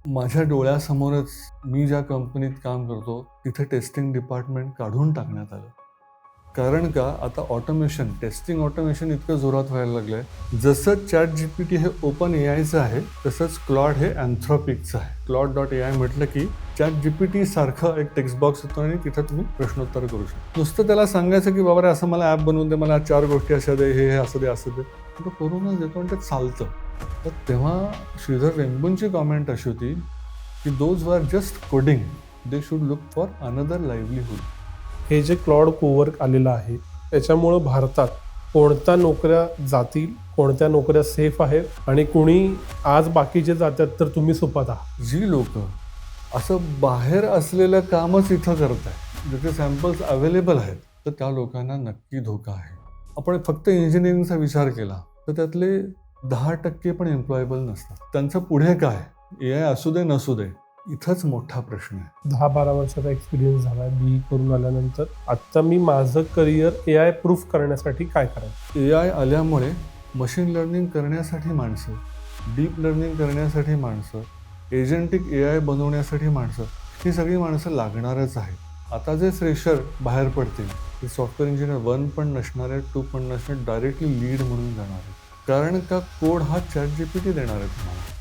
माझ्या डोळ्यासमोरच मी ज्या कंपनीत काम करतो तिथे टेस्टिंग डिपार्टमेंट काढून टाकण्यात आलं. कारण का आता टेस्टिंग ऑटोमेशन इतकं जोरात व्हायला लागलंय. जसं ChatGPT हे ओपन एआयचं आहे, तसंच क्लॉड हे अँथ्रोपिकचं आहे. Claude.ai म्हटलं की ChatGPT सारखं एक टेक्स्ट बॉक्स येतो आणि तिथे तुम्ही प्रश्नोत्तर करू शकता. नुसतं त्याला सांगायचं की बाबा रे असं मला ॲप बनवून दे, मला 4 गोष्टी अशा दे, हे असं दे, असं दे. तो करूनच देतो आणि ते चालतं. तर तेव्हा श्रीधर वेंबूंची कॉमेंट अशी होती की those who are just coding they should look for another livelihood. हे जे क्लॉड कोवर्क आलेलं आहे त्याच्यामुळं भारतात कोणत्या नोकऱ्या जातील, कोणत्या नोकऱ्या सेफ आहेत आणि कुणी आज बाकीचे जातात तर तुम्ही सुपात आहात. जी लोक असं बाहेर असलेलं कामच इथं करताय, जिथे सॅम्पल्स अवेलेबल आहेत, तर त्या लोकांना नक्की धोका आहे. आपण फक्त इंजिनिअरिंगचा विचार केला तर त्यातले 10% पण एम्प्लॉयबल नसतात. त्यांचं पुढे काय, एआय असू दे नसू दे, इथंच मोठा प्रश्न आहे. 10-12 वर्षाचा एक्सपिरियन्स झाला आहे बी करून आल्यानंतर. आत्ता मी माझं करिअर AI प्रूफ करण्यासाठी काय करायचं? एआय आल्यामुळे मशीन लर्निंग करण्यासाठी माणसं, डीप लर्निंग करण्यासाठी माणसं, एजंटिक एआय बनवण्यासाठी माणसं, ही सगळी माणसं लागणारच आहेत. आता जे फ्रेशर बाहेर पडतील ते सॉफ्टवेअर इंजिनियर 1 पण नसणार आहेत, 2 पण नसणार, डायरेक्टली लीड म्हणून जाणार आहेत. कारण का कोड हा ChatGPT देणार आहे तुम्हाला.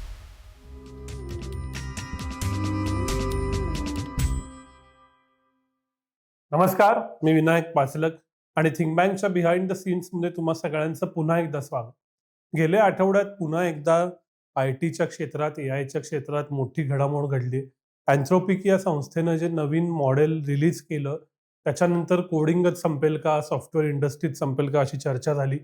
नमस्कार, मी विनायक पाचलक आणि थिंकबँकच्या बिहाइंड द सीन्समध्ये तुम्हा सगळ्यांचं पुन्हा एकदा स्वागत. गेल्या आठवड्यात पुन्हा एकदा IT च्या क्षेत्रात, AIच्या क्षेत्रात मोठी घडामोड घडली. अँथ्रोपिक या संस्थेनं जे नवीन मॉडेल रिलीज केलं, त्याच्यानंतर कोडिंगच संपेल का, सॉफ्टवेअर इंडस्ट्रीत संपेल का अशी चर्चा झाली.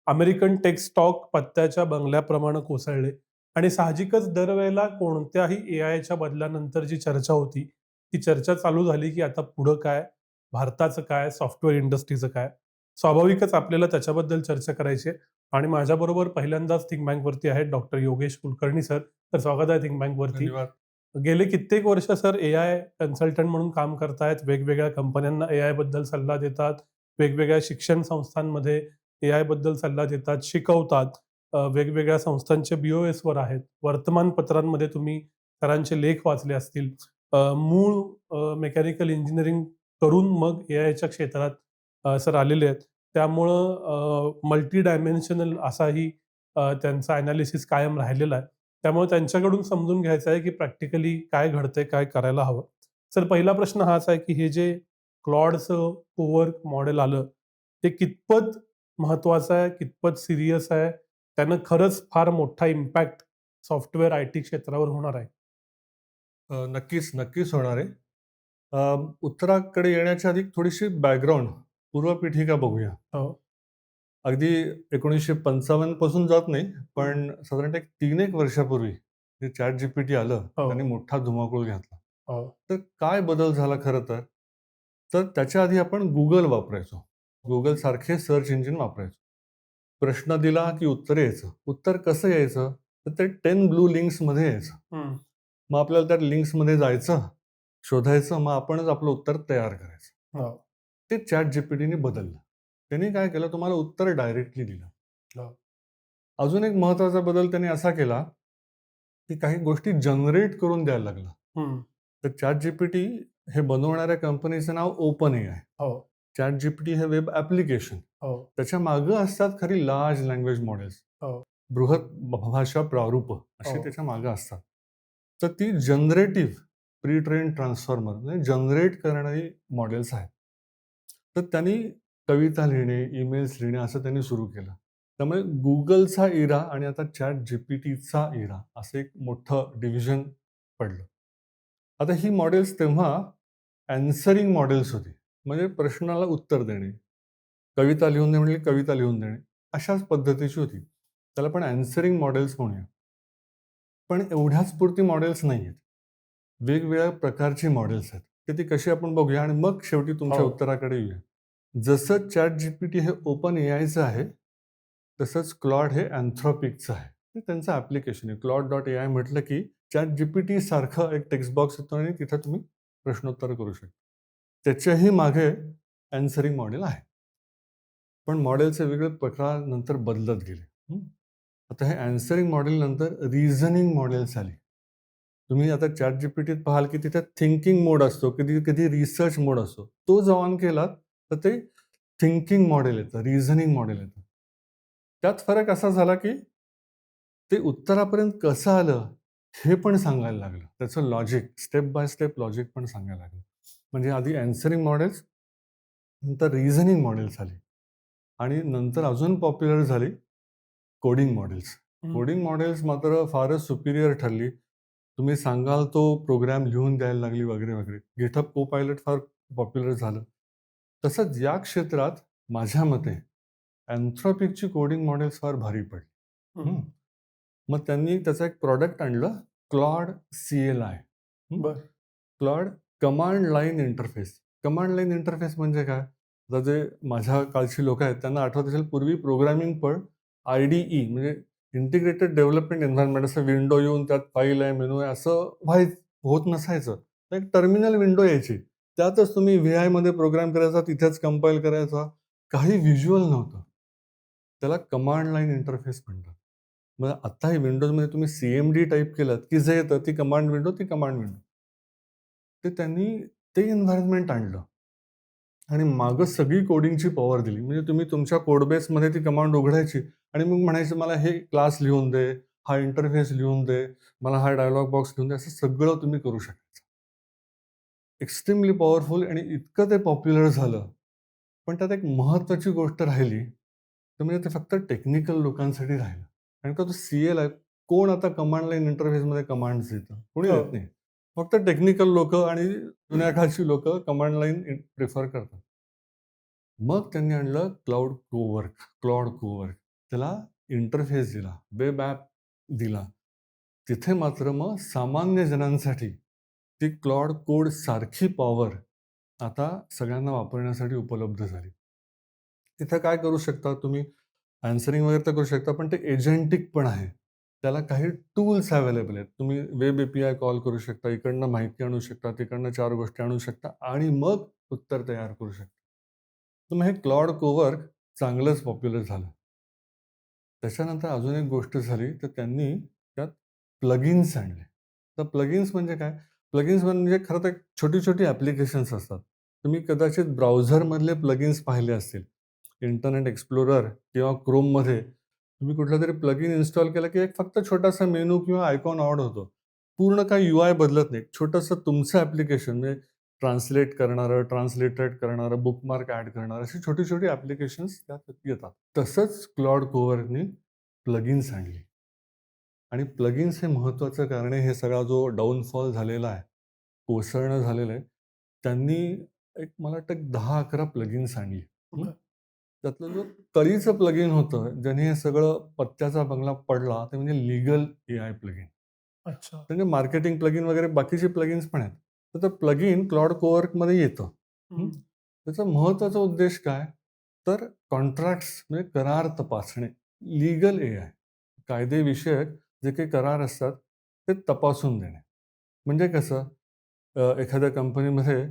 अमेरिकन टेक स्टॉक पत्त्याच्या बंगल्याप्रमाणे कोसळले आणि साहजिकच दरवेळेला कोणत्याही AIच्या बदलानंतर जी चर्चा होती, ती चर्चा चालू झाली की आता पुढं काय? भारताचं काय, सॉफ्टवेअर इंडस्ट्रीचं काय? स्वाभाविकच आपल्याला त्याच्याबद्दल चर्चा करायची आहे आणि माझ्याबरोबर पहिल्यांदाच थिंक बँकवरती आहेत डॉक्टर योगेश कुलकर्णी सर. तर स्वागत आहे थिंक बँकवरती. धन्यवाद. गेले कित्येक वर्ष सर AI कन्सल्टंट म्हणून काम करतायत. वेगवेगळ्या कंपन्यांना AI बद्दल सल्ला देतात. वेगवेगळ्या शिक्षण संस्थांमध्ये AI बद्दल सल्ला देतात, शिकवतात. वेगवेगळ्या संस्थांचे BOSवर आहेत. वर्तमानपत्रांमध्ये तुम्ही सरांचे लेख वाचले असतील. मूळ मेकॅनिकल इंजिनिअरिंग करून मग AIच्या क्षेत्रात सर आलेले आहेत. त्यामुळं मल्टी डायमेन्शनल असाही त्यांचा एनालिसिस कायम राहिलेला आहे. त्यामुळे त्यांच्याकडून समजून घ्यायचं आहे, की प्रॅक्टिकली काय घडतंय, काय करायला हवं. सर पहिला प्रश्न हाच आहे, की हे जे क्लॉडचं कोवर्क मॉडेल आलं, ते कितपत महत्त्वाचं आहे, कितपत सीरियस आहे? त्यानं खरंच फार मोठा इम्पॅक्ट सॉफ्टवेअर IT क्षेत्रावर होणार आहे? नक्कीच, नक्कीच होणार आहे. उत्तराकडे येण्याच्या आधी थोडीशी बॅकग्राऊंड, पूर्वपीठिका बघूया. हो. अगदी 1955 पासून जात नाही, पण साधारणतः एक 3-1 वर्षापूर्वी जे ChatGPT आलं, हो. त्याने मोठा धुमाकूळ घातला. हो. तर काय बदल झाला खरं तर? तर त्याच्या आधी आपण Google वापरायचो. Google सारखे सर्च इंजिन वापरायचो. प्रश्न दिला की उत्तर यायचं. उत्तर कसं यायचं? तर ते 10 ब्लू लिंक्समध्ये यायचं. हं. मग आपल्याला त्या लिंक्समध्ये जायचं, शोधायचं, मग आपणच आपलं उत्तर तयार करायचं. हो. ते ChatGPTने बदललं. त्याने काय केलं, तुम्हाला उत्तर डायरेक्टली दिलं. हो. अजून एक महत्त्वाचा बदल त्याने असा केला, की काही गोष्टी जनरेट करून द्यायला लागला. हं. तर ChatGPT हे बनवणाऱ्या कंपनीचं नाव OpenAI. हो. ChatGPT हे वेब ॲप्लिकेशन. हो. त्याच्या मागं असतात खरी लार्ज लँग्वेज मॉडेल्स. हो. बृहत भाषा प्रारूप असे हो. त्याच्या मागं असतात. तर ती जनरेटिव्ह प्री ट्रेन ट्रान्सफॉर्मर म्हणजे जनरेट करणारी मॉडेल्स आहेत. तर त्यांनी कविता लिहिणे, ईमेल्स लिहिणे असं त्यांनी सुरू केलं. त्यामुळे Googleचा इरा आणि आता ChatGPTचा इरा असं एक मोठं डिव्हिजन पडलं. आता ही मॉडेल्स तेव्हा ॲन्सरिंग मॉडेल्स होती. म्हणजे प्रश्नाला उत्तर देणे. कविता लिहून दे म्हणजे कविता लिहून देणे. अशाच पद्धतीची होती. त्याला आपण ॲन्सरिंग मॉडेल्स म्हणूया. पण एवढ्याच पुरती मॉडेल्स नाहीयेत. वेगवेगळ्या प्रकारची मॉडेल्स आहेत. तर ती कशी आपण बघूया आणि मग शेवटी तुमच्या हो. उत्तराकडे येऊया. जसं ChatGPT हे ओपन एआयचं आहे, तसंच क्लॉड हे अँथ्रोपिकचं आहे. ते त्यांचं ॲप्लिकेशन आहे. Claude.ai म्हटलं की ChatGPT सारखं एक टेक्स्ट बॉक्स येतो आणि तिथे तुम्ही प्रश्नोत्तर करू शकता. त्याच्याही मागे ॲन्सरिंग मॉडेल आहे. पण मॉडेलचे वेगळे प्रकार नंतर बदलत गेले. आता हे ॲन्सरिंग मॉडेल नंतर रिझनिंग मॉडेल्स आली. तुम्ही आता ChatGPTत पाहाल, की तिथे थिंकिंग मोड असतो, कधी-कधी रिसर्च मोड असतो. तो जर ऑन केलात, तर ते थिंकिंग मॉडेल येतं, रिझनिंग मॉडेल येतं. त्यात फरक असा झाला, की ते उत्तरापर्यंत कसं आलं, हे पण सांगायला लागलं. त्याचं logic, step by step logic पण सांगायला लागलं. म्हणजे आधी ॲन्सरिंग मॉडेल्स, नंतर रिझनिंग मॉडेल्स आली आणि नंतर अजून पॉप्युलर झाली कोडिंग मॉडेल्स. हं. कोडिंग मॉडेल्स मात्र फारच सुपिरियर ठरली. तुम्ही सांगाल तो प्रोग्राम लिहून द्यायला लागली वगैरे, वगैरे. GitHub Copilot फार पॉप्युलर झालं. तसंच या क्षेत्रात माझ्या मते Anthropicची कोडिंग मॉडेल्स फार भारी पडली. हं. मग त्यांनी त्याचं एक प्रॉडक्ट आणलं, Claude CLI. बरं. Claude command line interface. Command line interface म्हणजे काय? आता जे माझ्या कालची लोकं आहेत त्यांना आठवत असेल पूर्वी प्रोग्रामिंग पण IDE म्हणजे इंटिग्रेटेड डेव्हलपमेंट एन्व्हायर्नमेंट असं विंडो येऊन त्यात फाईल आहे, मेनू आहे असं होत नसायचं. तर एक टर्मिनल विंडो यायची. त्यातच तुम्ही व्ही-आयमध्ये प्रोग्राम करायचा, तिथेच कंपाईल करायचा. काही व्हिज्युअल नव्हतं. त्याला कमांड लाईन इंटरफेस म्हणतात. मग आता हे विंडोजमध्ये तुम्ही CMD टाइप केलत, की जे येतं ती कमांड विंडो, ती कमांड विंडो. ते त्यांनी ते एन्व्हायर्नमेंट आणलं आणि मागं सगळी कोडिंगची पॉवर दिली. म्हणजे तुम्ही तुमच्या कोड बेसमध्ये ती कमांड उघडायची आणि मग म्हणायचं, "मला हे क्लास लिहून दे, हा इंटरफेस लिहून दे, मला हा डायलॉग बॉक्स लिहून दे." असं सगळं तुम्ही करू शकायचं. एक्स्ट्रीमली पॉवरफुल आणि इतकं ते पॉप्युलर झालं. पण त्यात एक महत्त्वाची गोष्ट राहिली, तर म्हणजे ते फक्त टेक्निकल लोकांसाठी राहिलं. कारण का तो CL आहे. कोण आता कमांड लाईन इंटरफेसमध्ये कमांड्स देतं? कोणी हो. देत नाही. फक्त टेक्निकल लोकं आणि जुन्या काळची लोकं कमांड लाईन प्रिफर करतात. मग त्यांनी आणलं क्लॉड कोवर्क. त्याला इंटरफेस दिला, वेब ॲप दिला. तिथे मात्र मग सामान्य जनांसाठी ती क्लॉड कोड सारखी पॉवर आता सगळ्यांना वापरण्यासाठी उपलब्ध झाली. तिथं काय करू शकता तुम्ही? ॲन्सरिंग वगैरे तर करू शकता, पण ते एजंटिक पण आहे. त्याला काही टूल्स अवेलेबल आहेत. तुम्ही वेब API कॉल करू शकता, इकडनं माहिती आणू शकता, तिकडनं 4 गोष्टी आणू शकता आणि मग उत्तर तयार करू शकता. तर मग हे क्लॉड कोवर्क चांगलंच पॉप्युलर झालं. त्याच्यानंतर अजून एक गोष्ट झाली, तर त्यांनी त्यात प्लगिन्स आणले. तर प्लगिन्स म्हणजे काय? प्लगिन्स म्हणजे खरं तर छोटी-छोटी ॲप्लिकेशन्स असतात. तुम्ही कदाचित ब्राउझरमधले प्लगिन्स पाहिले असतील. इंटरनेट एक्सप्लोरर किंवा Chromeमध्ये तुम्ही कुठलातरी प्लगइन इन्स्टॉल केला, की एक फक्त छोटासा मेनू किंवा आयकॉन ॲड होतो. पूर्ण काही UI बदलत नाही. छोटंसं तुमचं ॲप्लिकेशन म्हणजे ट्रान्सलेट करणारं, ट्रान्सलेटेड करणारं, बुकमार्क ॲड करणारं, अशी छोटी-छोटी ॲप्लिकेशन्स त्यात येतात. तसंच क्लॉड कोवर्कनी प्लगिन्स आणली आणि प्लगिन्स हे महत्त्वाचं कारण आहे, हे सगळा जो डाउनफॉल झालेला आहे, कोसळणं झालेलं आहे, त्यांनी एक मला वाटतं 10-11 प्लगिन्स आणली. हं. बरं. त्यातलं जो कळीचं प्लगिन होतं, ज्याने हे सगळं पत्त्याचा बंगला पडला, ते म्हणजे लीगल AI प्लगिन. अच्छा. म्हणजे मार्केटिंग प्लगिन वगैरे बाकीचे प्लगिन्स पण आहेत. तर ते प्लगिन क्लॉड कोवर्कमध्ये येतं. हं. हं. त्याचा महत्त्वाचा उद्देश काय? तर कॉन्ट्रॅक्ट्स म्हणजे करार तपासणे. लीगल AI कायदेविषयक जे काही करार असतात, ते तपासून देणे. म्हणजे कसं? एखाद्या कंपनीमध्ये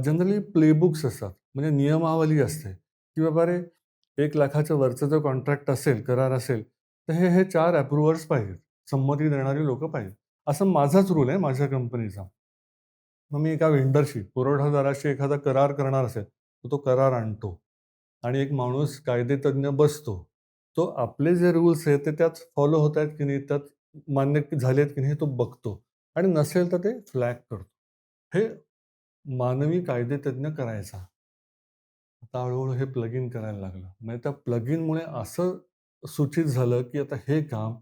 जनरली प्लेबुक्स असतात. म्हणजे नियमावली असते, की बाबा रे 1,00,000च्या वरचं जर कॉन्ट्रॅक्ट असेल, करार असेल, तर हे 4 अप्रूव्हर्स पाहिजेत. संमती देणारी लोकं पाहिजेत. असा माझाच रूल आहे माझ्या कंपनीचा. मग मी एका व्हेंडरशी, पुरवठादाराशी एखादा करार करणार असेल, तर तो करार आणतो आणि एक माणूस कायदेतज्ञ बसतो. तो आपले जे रूल्स आहेत, ते त्यात फॉलो होत आहेत की नाही, त्यात मान्य झालेत की नाही, तो बघतो आणि नसेल तर ते फ्लॅग करतो. हे मानवी कायदेतज्ञ करायचा. आता हळू-हळू हे प्लगइन करायला लागलं. म्हणजे त्या प्लगइनमुळे असं सूचित झालं, की आता हे काम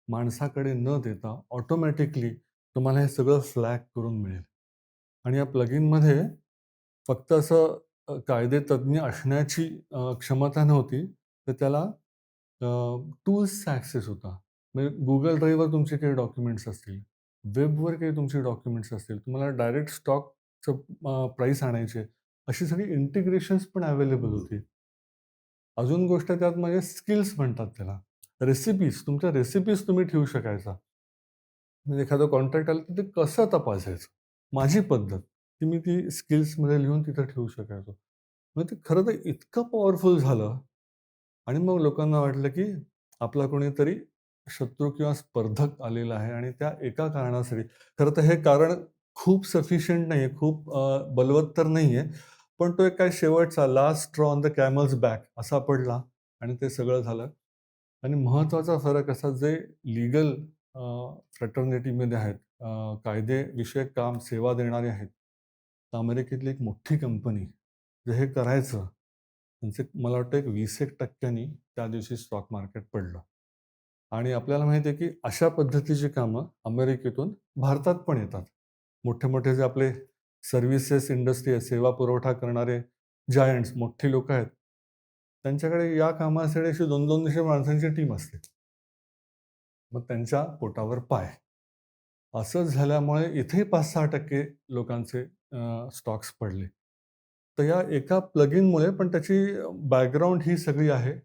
माणसाकडे न देता ऑटोमॅटिकली तुम्हाला हे सगळं फ्लॅग करून मिळेल. आणि या प्लगइनमध्ये फक्त असं कायदेतज्ञ असण्याची क्षमता नव्हती, तर त्याला टूल्सचा ॲक्सेस होता. म्हणजे Google ड्राईव्हवर तुमचे काही डॉक्युमेंट्स असतील, वेबवर काही तुमचे डॉक्युमेंट्स असतील, तुम्हाला डायरेक्ट स्टॉकचं प्राईस आणायची अशी सगळी इंटिग्रेशन्स पण अवेलेबल होती. अजून गोष्ट त्यात म्हणजे स्किल्स म्हणतात त्याला. रेसिपीज, तुमच्या रेसिपीज तुम्ही ठेवू शकायचा. म्हणजे एखादं कॉन्ट्रॅक्ट आलं तर ते कसं तपासायचं? माझी पद्धत, ती मी ती स्किल्समध्ये लिहून तिथं ठेवू शकायचो. मग ते खरं तर इतकं पॉवरफुल झालं आणि मग लोकांना वाटलं, की आपला कोणीतरी शत्रू किंवा स्पर्धक आलेला आहे आणि त्या एका कारणासाठी खरं तर हे कारण खूप सफिशियंट नाहीये, खूप बलवत्तर नाहीये. पण तो एक काय शेवटचा last straw on the camels back असा पडला आणि ते सगळं झालं. आणि महत्त्वाचा फरक असा जे लीगल फ्रॅटर्निटीमध्ये आहेत, कायदेविषयक काम, सेवा देणारे आहेत. तर अमेरिकेतली एक मोठी कंपनी जे हे करायचं, त्यांचे मला वाटतं एक 20% त्या दिवशी स्टॉक मार्केट पडलं. आणि आपल्याला माहिती आहे, की अशा पद्धतीची कामं अमेरिकेतून भारतात पण येतात. मोठे-मोठे जे आपले सर्व्हिसेस इंडस्ट्री आहे, सेवा पुरवठा करणारे जायंट्स, मोठी लोकं आहेत. त्यांच्याकडे या कामासाठी अशी 200-250 माणसांची टीम असते. मग त्यांच्या पोटावर पाय. असं झाल्यामुळे इथेही 5-6% लोकांचे स्टॉक्स पडले. तर या एका प्लगइनमुळे पण त्याची बॅकग्राऊंड ही सगळी आहे.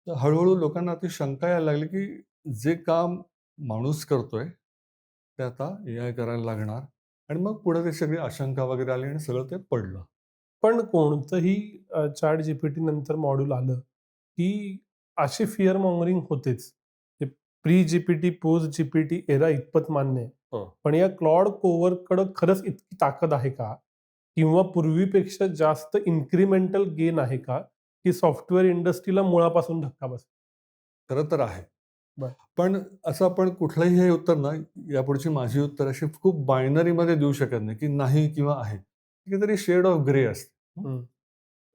तर हळू-हळू लोकांना ती शंका यायला लागली, की जे काम माणूस करतोय, ते आता एआय करायला लागणार आणि मग पुढे ती सगळी आशंका वगैरे आली आणि सगळं ते पडलं. पण कोणतंही ChatGPT नंतर मॉड्यूल आलं, की अशी फिअर मॉंगरिंग होतेच. ते प्री-जीपीटी, पोस्ट-जीपीटी एरा इतपत मान्य आहे. हो. पण या क्लॉड कोव्हरकडं खरंच इतकी ताकद आहे का? किंवा पूर्वीपेक्षा जास्त इन्क्रिमेंटल गेन आहे का? की सॉफ्टवेअर इंडस्ट्रीला मुळापासून धक्का बसेल? खरं तर आहे. बरं. पण असं आपण कुठलंही हे उत्तर ना, यापुढची माझी उत्तर अशी खूप बायनरीमध्ये देऊ शकत नाही, की नाही किंवा आहे. काहीतरी शेड ऑफ ग्रे असते. हं. हं.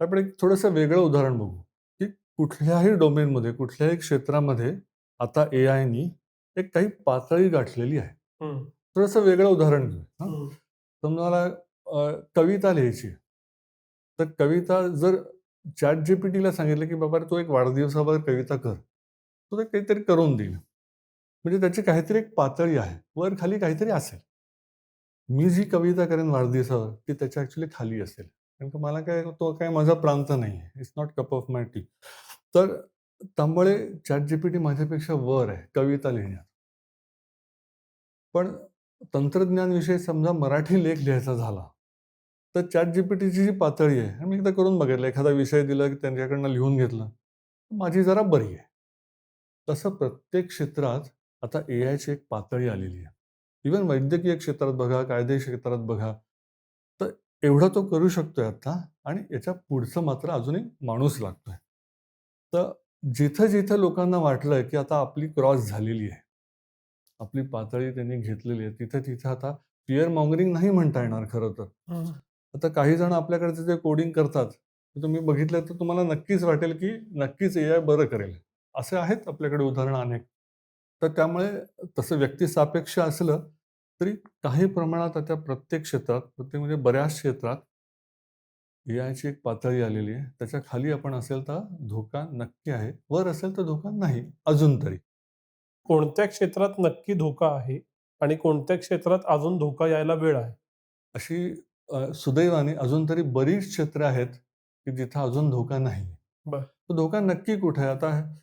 आपण एक थोडंसं वेगळं उदाहरण बघू, की कुठल्याही डोमेनमध्ये, कुठल्याही क्षेत्रामध्ये आता एआयनी एक काही पातळी गाठलेली आहे. हं. थोडंसं वेगळं उदाहरण घेऊ. हां. हं. समजा मला कविता लिहायची आहे. तर कविता जर ChatGPTला सांगितलं, की "बाबा तू एक वाढदिवसावर कविता कर." तो ते काहीतरी करून देईल. म्हणजे त्याची काहीतरी एक पातळी आहे. वर-खाली काहीतरी असेल. मी जी कविता करेन वाढदिवसावर, ती त्याच्या ॲक्चुअली खाली असेल. कारण का मला काय तो काही माझा प्रांत नाही आहे. It's not cup of my T. तर त्यामुळे ChatGPT माझ्यापेक्षा वर आहे कविता लिहिण्यात. पण तंत्रज्ञानविषयी समजा मराठी लेख लिहायचा झाला, तर ChatGPTची जी पातळी आहे आणि मी एकदा करून बघितलं. एखादा विषय दिला, की त्यांच्याकडनं लिहून घेतलं. माझी जरा बरी आहे. तसं प्रत्येक क्षेत्रात आता एआयची एक पातळी आलेली आहे. इव्हन वैद्यकीय क्षेत्रात बघा, कायदे क्षेत्रात बघा, तर एवढं तो करू शकतोय आता आणि याच्या पुढचं मात्र अजूनही माणूस लागतोय. तर जिथं-जिथं लोकांना वाटलंय, की आता आपली क्रॉस झालेली आहे. आपली पातळी त्यांनी घेतलेली आहे. तिथे-तिथे आता फिअर मॉंगरिंग नाही म्हणता येणार खरं तर. हं. आता काही जण आपल्याकडचे जे कोडिंग करतात, ते तुम्ही बघितलं तर तुम्हाला नक्कीच वाटेल, की नक्कीच एआय बरं करेल. असे आहेत आपल्याकडे उदाहरणं अनेक. तर त्यामुळे तसं व्यक्तिसापेक्ष असलं, तरी काही प्रमाणात आता प्रत्येक क्षेत्रात, प्रत्येक म्हणजे बऱ्याच क्षेत्रात एआयची एक पातळी आलेली आहे. त्याच्या खाली आपण असेल तर धोका नक्की आहे. वर असेल तर धोका नाही, अजून तरी. कोणत्या क्षेत्रात नक्की धोका आहे आणि कोणत्या क्षेत्रात अजून धोका यायला वेळ आहे? अशी सुदैवाने अजून तरी बरीच क्षेत्र आहेत, की जिथं अजून धोका नाही. बरं. तो धोका नक्की कुठे आहे? आता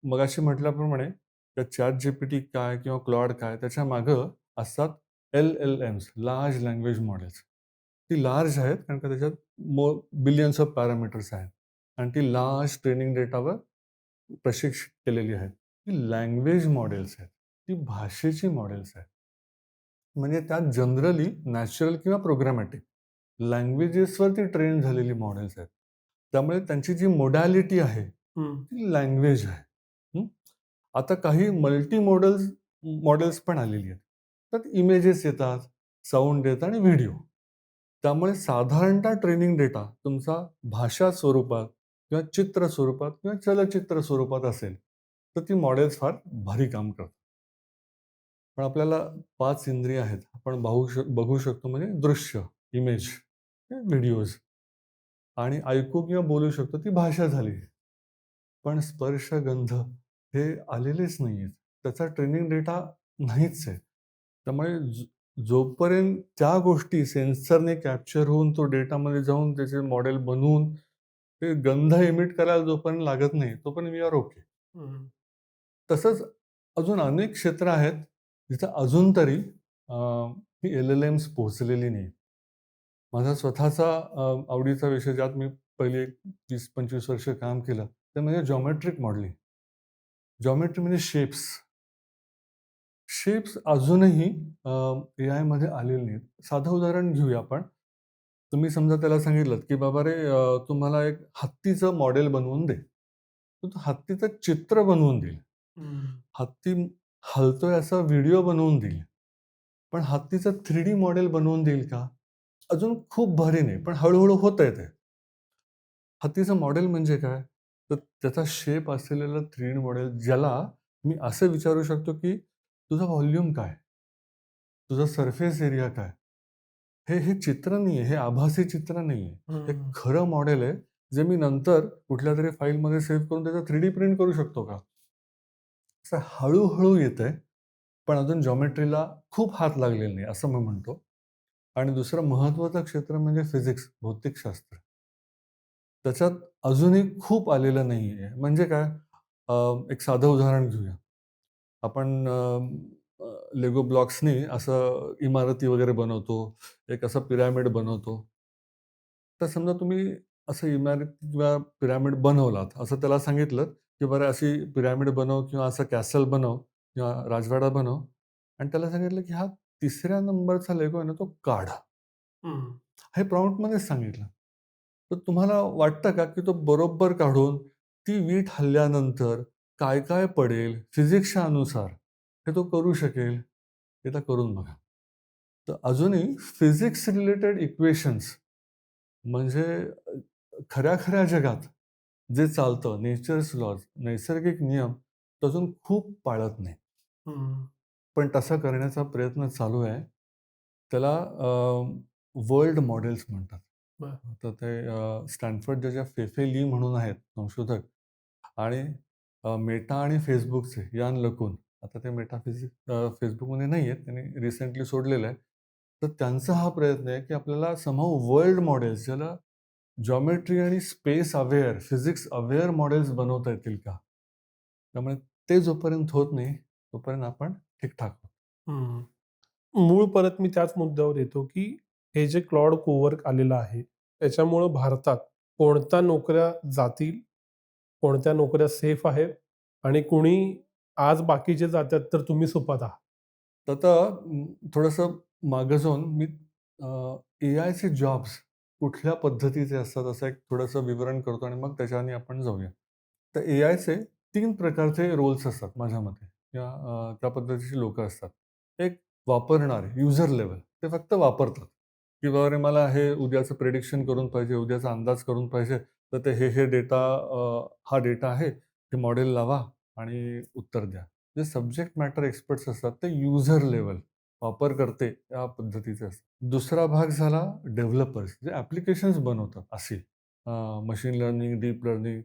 मगाशी म्हटल्याप्रमाणे त्या ChatGPT काय किंवा Claude काय त्याच्या मागं असतात LLMs, लार्ज लँग्वेज मॉडेल्स. ती लार्ज आहेत कारण का त्याच्यात बिलियन्स ऑफ पॅरामीटर्स आहेत आणि ती लार्ज ट्रेनिंग डेटावर प्रशिक्षित केलेली आहेत. ती लँग्वेज मॉडेल्स आहेत. ती भाषेची मॉडेल्स आहेत. म्हणजे त्यात जनरली नॅचरल किंवा प्रोग्रामॅटिक लँग्वेजेसवरती ट्रेन झालेली मॉडेल्स आहेत. त्यामुळे त्यांची जी मोडॅलिटी आहे, हं. ती लँग्वेज आहे. हं. आता काही मल्टी मॉडेल्स पण आलेली आहेत. त्यात इमेजेस येतात, साउंड येतं आणि व्हिडिओ. त्यामुळे साधारणतः ट्रेनिंग डेटा तुमचा भाषा स्वरूपात किंवा चित्र स्वरूपात किंवा चलचित्र स्वरूपात असेल, तर ती मॉडेल्स फार भारी काम करतात. पण आपल्याला 5 इंद्रिय आहेत. आपण बघू शकतो म्हणजे दृश्य, इमेज, व्हिडिओज आणि ऐकू किंवा बोलू शकतो ती भाषा झाली. पण स्पर्श, गंध हे आलेलेच नाहीयेत. त्याचा ट्रेनिंग डेटा नाहीच आहे. त्यामुळे जोपर्यंत त्या गोष्टी सेन्सरने कॅप्चर होऊन तो डेटामध्ये जाऊन त्याचे मॉडेल बनवून ते गंध इमिट करायला जोपर्यंत लागत नाही, तोपर्यंत वी आर ओके. हं. तसंच अजून अनेक क्षेत्र आहेत, जिथं अजून तरी ही एल-एल-एम्स पोहोचलेली नाही. माझा स्वतःचा आवडीचा विषय ज्यात मी पहिले 30-25 वर्ष काम केलं, ते म्हणजे जॉमेट्रिक मॉडेलिंग. जॉमेट्री म्हणजे शेप्स. शेप्स अजूनही एआयमध्ये आलेले नाहीत. साधं उदाहरण घेऊया आपण. तुम्ही समजा त्याला सांगितलत, की "बाबा रे तू मला एक हत्तीचं मॉडेल बनवून दे." तर तो हत्तीचं चित्र बनवून देईल. हं. हत्ती हलतोय असा व्हिडिओ बनवून देईल. पण हत्तीचं 3D मॉडेल बनवून देईल का? अजून खूप भारी नाही, पण हळू होतंय ते. हत्तीचं मॉडेल म्हणजे काय? तर त्याचा शेप असलेलं 3D मॉडेल ज्याला मी असं विचारू शकतो, की तुझा व्हॉल्यूम काय? तुझा सरफेस एरिया काय? हे चित्र नाहीये, हे आभासी चित्र नाहीये. हे हं. खरं मॉडेल आहे, जे मी नंतर कुठल्यातरी फाईलमध्ये सेव्ह करून त्याचा 3D प्रिंट करू शकतो का? असं हळू येतंय, पण अजून जॉमेट्रीला खूप हात लागलेला नाही, असं मी म्हणतो. आणि दुसरं महत्त्वाचं क्षेत्र म्हणजे फिजिक्स, भौतिकशास्त्र. त्याच्यात अजूनही खूप आलेलं नाहीये. म्हणजे काय? अ, एक साधं उदाहरण घेऊया. आपण लेगो ब्लॉक्सनी असं इमारती वगैरे बनवतो. एक असा पिरॅमिड बनवतो. तर समजा तुम्ही असं इमारत किंवा पिरॅमिड बनवलात. असं त्याला सांगितलं, की "बरं अशी पिरॅमिड बनव किंवा असं कॅसल बनव किंवा राजवाडा बनव." आणि त्याला सांगितलं, की "हा 3ऱ्या नंबरचा लेगो आहे ना, तो काढ." हं. हे प्रॉम्प्टमध्येच सांगितलं. तर तुम्हाला वाटतं का, की तो बरोबर काढून ती वीट हलल्यानंतर काय पडेल फिजिक्सच्या अनुसार हे तो करू शकेल? एकदा करून बघा. तर अजूनही फिजिक्स रिलेटेड इक्वेशन्स म्हणजे खऱ्या जगात जे चालतं नेचर्स लॉज, नैसर्गिक नियम तो अजून खूप पाळत नाही. हं. पण तसा करण्याचा प्रयत्न चालू आहे. त्याला वर्ल्ड मॉडेल्स म्हणतात. बरं. तर ते स्टॅनफर्डच्या ज्या फेफे ली म्हणून आहेत संशोधक आणि मेटा आणि Facebookचे यान लकुन. आता ते Facebookमध्ये नाही आहेत. त्यांनी रिसेंटली सोडलेलं आहे. तर त्यांचा हा प्रयत्न आहे, की आपल्याला समहाऊ वर्ल्ड मॉडेल्स ज्याला जॉमेट्री आणि space aware, physics aware models बनवता येतील का? त्यामुळे ते जोपर्यंत होत नाही, तोपर्यंत आपण ठीक-ठाक आहोत. हं. मूळ परत मी त्याच मुद्द्यावर येतो, की हे जे क्लॉड कोवर्क आलेलं आहे, त्याच्यामुळं भारतात कोणत्या नोकऱ्या जातील, कोणत्या नोकऱ्या सेफ आहेत आणि कुणी आज बाकीचे जातात तर तुम्ही सुपात आहात. तर आता थोडंसं मागे जाऊन मी एआयचे जॉब्स कुठल्या पद्धतीचे असतात असं एक थोडंसं विवरण करतो आणि मग त्याच्याने आपण जाऊया. तर एआयचे 3 प्रकारचे रोल्स असतात माझ्या मते किंवा त्या पद्धतीची लोकं असतात. एक वापरणारे युजर लेव्हल ते फक्त वापरतात, की बाबा रे मला हे उद्याचं प्रिडिक्शन करून पाहिजे, उद्याचा अंदाज करून पाहिजे, तर ते हे डेटा हा डेटा आहे, हे मॉडेल लावा आणि उत्तर द्या. जे सब्जेक्ट मॅटर एक्सपर्ट्स असतात ते युजर लेव्हल वापरकर्ते या पद्धतीचे असतात. दुसरा भाग झाला डेव्हलपर्स जे ॲप्लिकेशन्स बनवतात असे. मशीन लर्निंग, डीप लर्निंग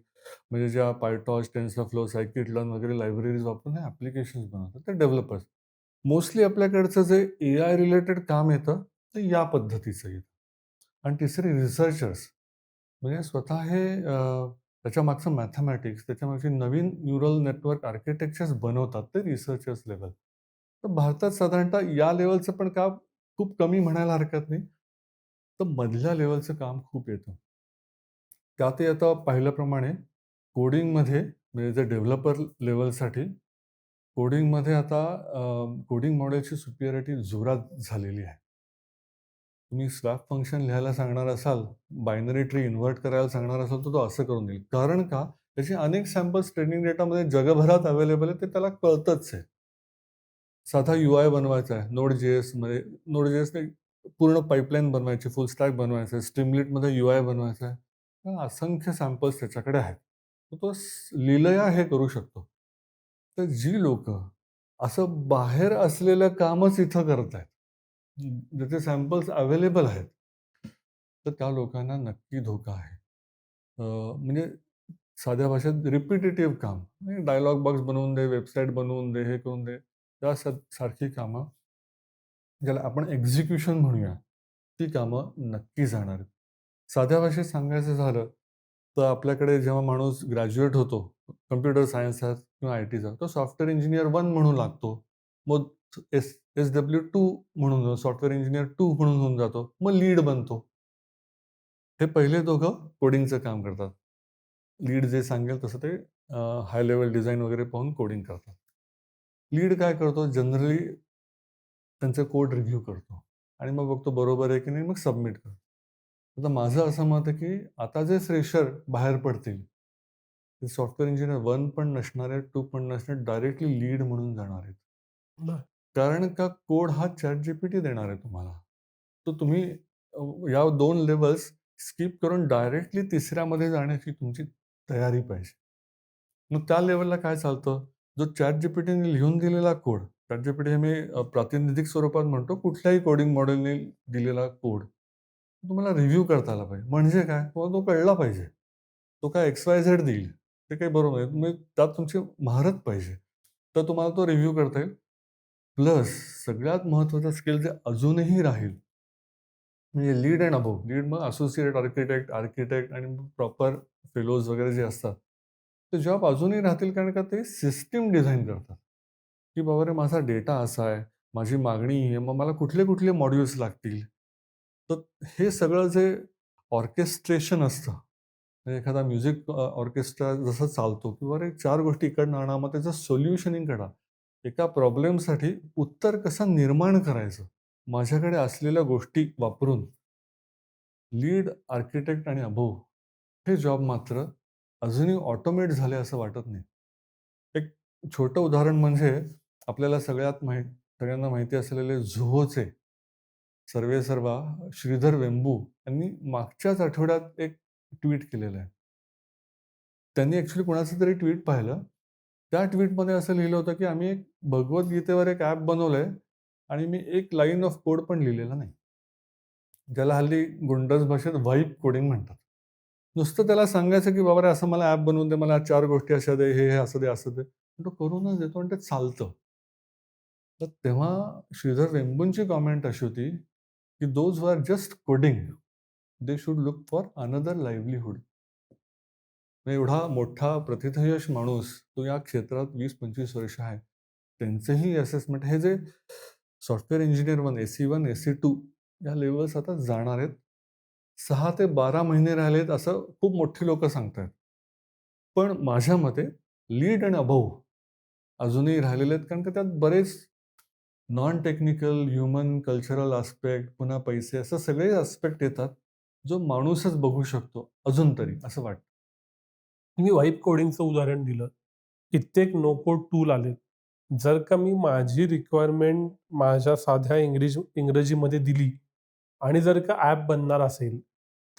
म्हणजे ज्या PyTorch, TensorFlow, scikit-learn वगैरे लायब्ररीज वापरून हे ॲप्लिकेशन्स बनवतात ते डेव्हलपर्स. मोस्टली आपल्याकडचं जे एआय रिलेटेड काम येतं ते या पद्धतीचं येतं. आणि तिसरे रिसर्चर्स म्हणजे स्वतः हे त्याच्यामागचं मॅथेमॅटिक्स, त्याच्यामागची नवीन न्यूरल नेटवर्क आर्किटेक्चर्स बनवतात ते रिसर्चर्स लेव्हल. तर भारतात साधारणतः या लेव्हलचं पण काम खूप कमी म्हणायला हरकत नाही. तर मधल्या लेव्हलचं काम खूप येतं. त्यातही आता पाहिल्याप्रमाणे कोडिंगमध्ये म्हणजे जे डेव्हलपर लेव्हलसाठी कोडिंगमध्ये आता कोडिंग मॉडेलची सुपिरियरिटी जोरात झालेली आहे. तुम्ही स्वॅप फंक्शन लिहायला सांगणार असाल, बायनरी ट्री इन्व्हर्ट करायला सांगणार असाल, तर तो असं करून देईल. कारण का? त्याचे अनेक सॅम्पल्स ट्रेनिंग डेटामध्ये जगभरात अवेलेबल आहे, ते त्याला कळतच आहे. साधा यू-आय बनवायचा आहे Node.jsमध्ये Node.jsने पूर्ण पाईपलाईन बनवायची, फुल स्टॅक बनवायचं आहे. स्ट्रीमलीटमध्ये यू-आय बनवायचा आहे. तर असंख्य सॅम्पल्स त्याच्याकडे आहेत. तर तो लिलया हे करू शकतो. तर जी लोकं असं बाहेर असलेलं कामच इथं करतायत, ज्याचे सॅम्पल्स अवेलेबल आहेत, तर त्या लोकांना नक्की धोका आहे. म्हणजे साध्या भाषेत रिपिटिटिव्ह काम, म्हणजे डायलॉग बॉक्स बनवून दे, वेबसाईट बनवून दे, हे करून दे, त्या सारखी कामं ज्याला आपण एक्झिक्युशन म्हणूया, ती कामं नक्की जाणार आहेत. साध्या भाषेत सांगायचं झालं, तर आपल्याकडे जेव्हा माणूस ग्रॅज्युएट होतो, कॉम्प्युटर सायन्सचा किंवा आय-टीचा, तो सॉफ्टवेअर इंजिनिअर 1 म्हणून लागतो. मग एस-डब्ल्यू-2 म्हणून सॉफ्टवेअर इंजिनिअर 2 म्हणून होऊन जातो. मग लीड बनतो. हे पहिले दोघं कोडिंगचं काम करतात. लीड जे सांगेल तसं ते हाय लेव्हल डिझाइन वगैरे पाहून कोडिंग करतात. लीड काय करतो जनरली त्यांचे कोड रिव्ह्यू करतो आणि मग बघतो बरोबर आहे की नाही, मग सबमिट करतो. आता माझं असं मत आहे की आता जे फ्रेशर बाहेर पडतील, ते सॉफ्टवेअर इंजिनिअर 1 पण नसणार आहेत, 2 पण नसणार, डायरेक्टली लीड म्हणून जाणार आहेत. बरं. कारण का कोड हा ChatGPT देणार आहे तुम्हाला. तर तुम्ही या 2 लेव्हल्स स्किप करून डायरेक्टली तिसऱ्यामध्ये जाण्याची तुमची तयारी पाहिजे. मग त्या लेव्हलला काय चालतं? जो ChatGPTने लिहून दिलेला कोड, ChatGPT हे मी प्रातिनिधिक स्वरूपात म्हणतो, कुठल्याही कोडिंग मॉडेलने दिलेला कोड, तुम्हाला रिव्ह्यू करता आला पाहिजे. म्हणजे काय? तुम्हाला तो कळला पाहिजे. तो काय XYZ देईल, ते काही बरोबर नाही. तुम्ही त्यात तुमची महारत पाहिजे. तर तुम्हाला तो रिव्ह्यू करता येईल. प्लस सगळ्यात महत्त्वाचा स्किल जे अजूनही राहील, म्हणजे लीड एंड अबोव्ह. लीड मग असोसिएट आर्किटेक्ट, आर्किटेक्ट आणि प्रॉपर फेलोज वगैरे जे असतात, ते जॉब अजूनही राहतील कारण का ते सिस्टम डिझाइन करतात, की बाबा रे माझा डेटा असा आहे, माझी मागणी ही आहे, मग मला कुठले-कुठले मॉड्यूल्स लागतील. तर हे सगळं जे ऑर्केस्ट्रेशन असतं, म्हणजे एखादा म्युझिक ऑर्केस्ट्रा जसा चालतो किंवा रे 4 गोष्टी इकडनं आणा, मग त्याचं सोल्युशनिंग करा. एका प्रॉब्लेमसाठी उत्तर कसं निर्माण करायचं? माझ्याकडे असलेल्या गोष्टी वापरून लीड, आर्किटेक्ट आणि अबोव्ह हे जॉब मात्र अजूनही ऑटोमेट झाले असं वाटत नाही. एक छोटं उदाहरण म्हणजे आपल्याला सगळ्यांना माहिती असलेले Zohoचे सर्वेसर्वा श्रीधर वेंबू यांनी मागच्याच आठवड्यात एक ट्वीट केलेलं आहे. त्यांनी ॲक्चुअली कोणाचं तरी ट्वीट पाहिलं. त्या ट्वीटमध्ये असं लिहिलं होतं, की आम्ही एक भगवद्गीतेवर एक ॲप बनवलंय आणि मी एक लाईन ऑफ कोड पण लिहिलेला नाही. ज्याला हल्ली गुंडज भाषेत व्हाईब कोडिंग म्हणतात. नुसतं त्याला सांगायचं, की "बाबा रे, असं मला ॲप बनवून दे, मला 4 गोष्टी अशा दे, हे असं दे, असं दे." तो करूनच देतो आणि ते चालतं. तर तेव्हा श्रीधर वेंबूंची कॉमेंट अशी होती, की "those who are just coding, they should look for another livelihood." एवढा मोठा प्रथितयश माणूस, तो या क्षेत्रात 20-25 वर्ष आहे. त्यांचंही असेसमेंट हे जे सॉफ्टवेअर इंजिनिअर 1, SE1, SE2 या लेव्हल्स आता जाणार आहेत. 6 ते 12 महिने राहिलेत असं खूप मोठी लोकं सांगतायत. पण माझ्या मते लीड आणि अबोव्ह अजूनही राहिलेले आहेत कारण का त्यात बरेच non technical, human, cultural aspect, पुन्हा पैसे असं सगळे आस्पेक्ट येतात, जो माणूसच बघू शकतो अजून तरी असं वाटतं. तुम्ही व्हाईब कोडिंगचं उदाहरण दिलं. कित्येक नो कोड टूल आलेत. जर का मी माझी रिक्वायरमेंट माझ्या साध्या इंग्रजीमध्ये दिली आणि जर का ॲप बनणार असेल,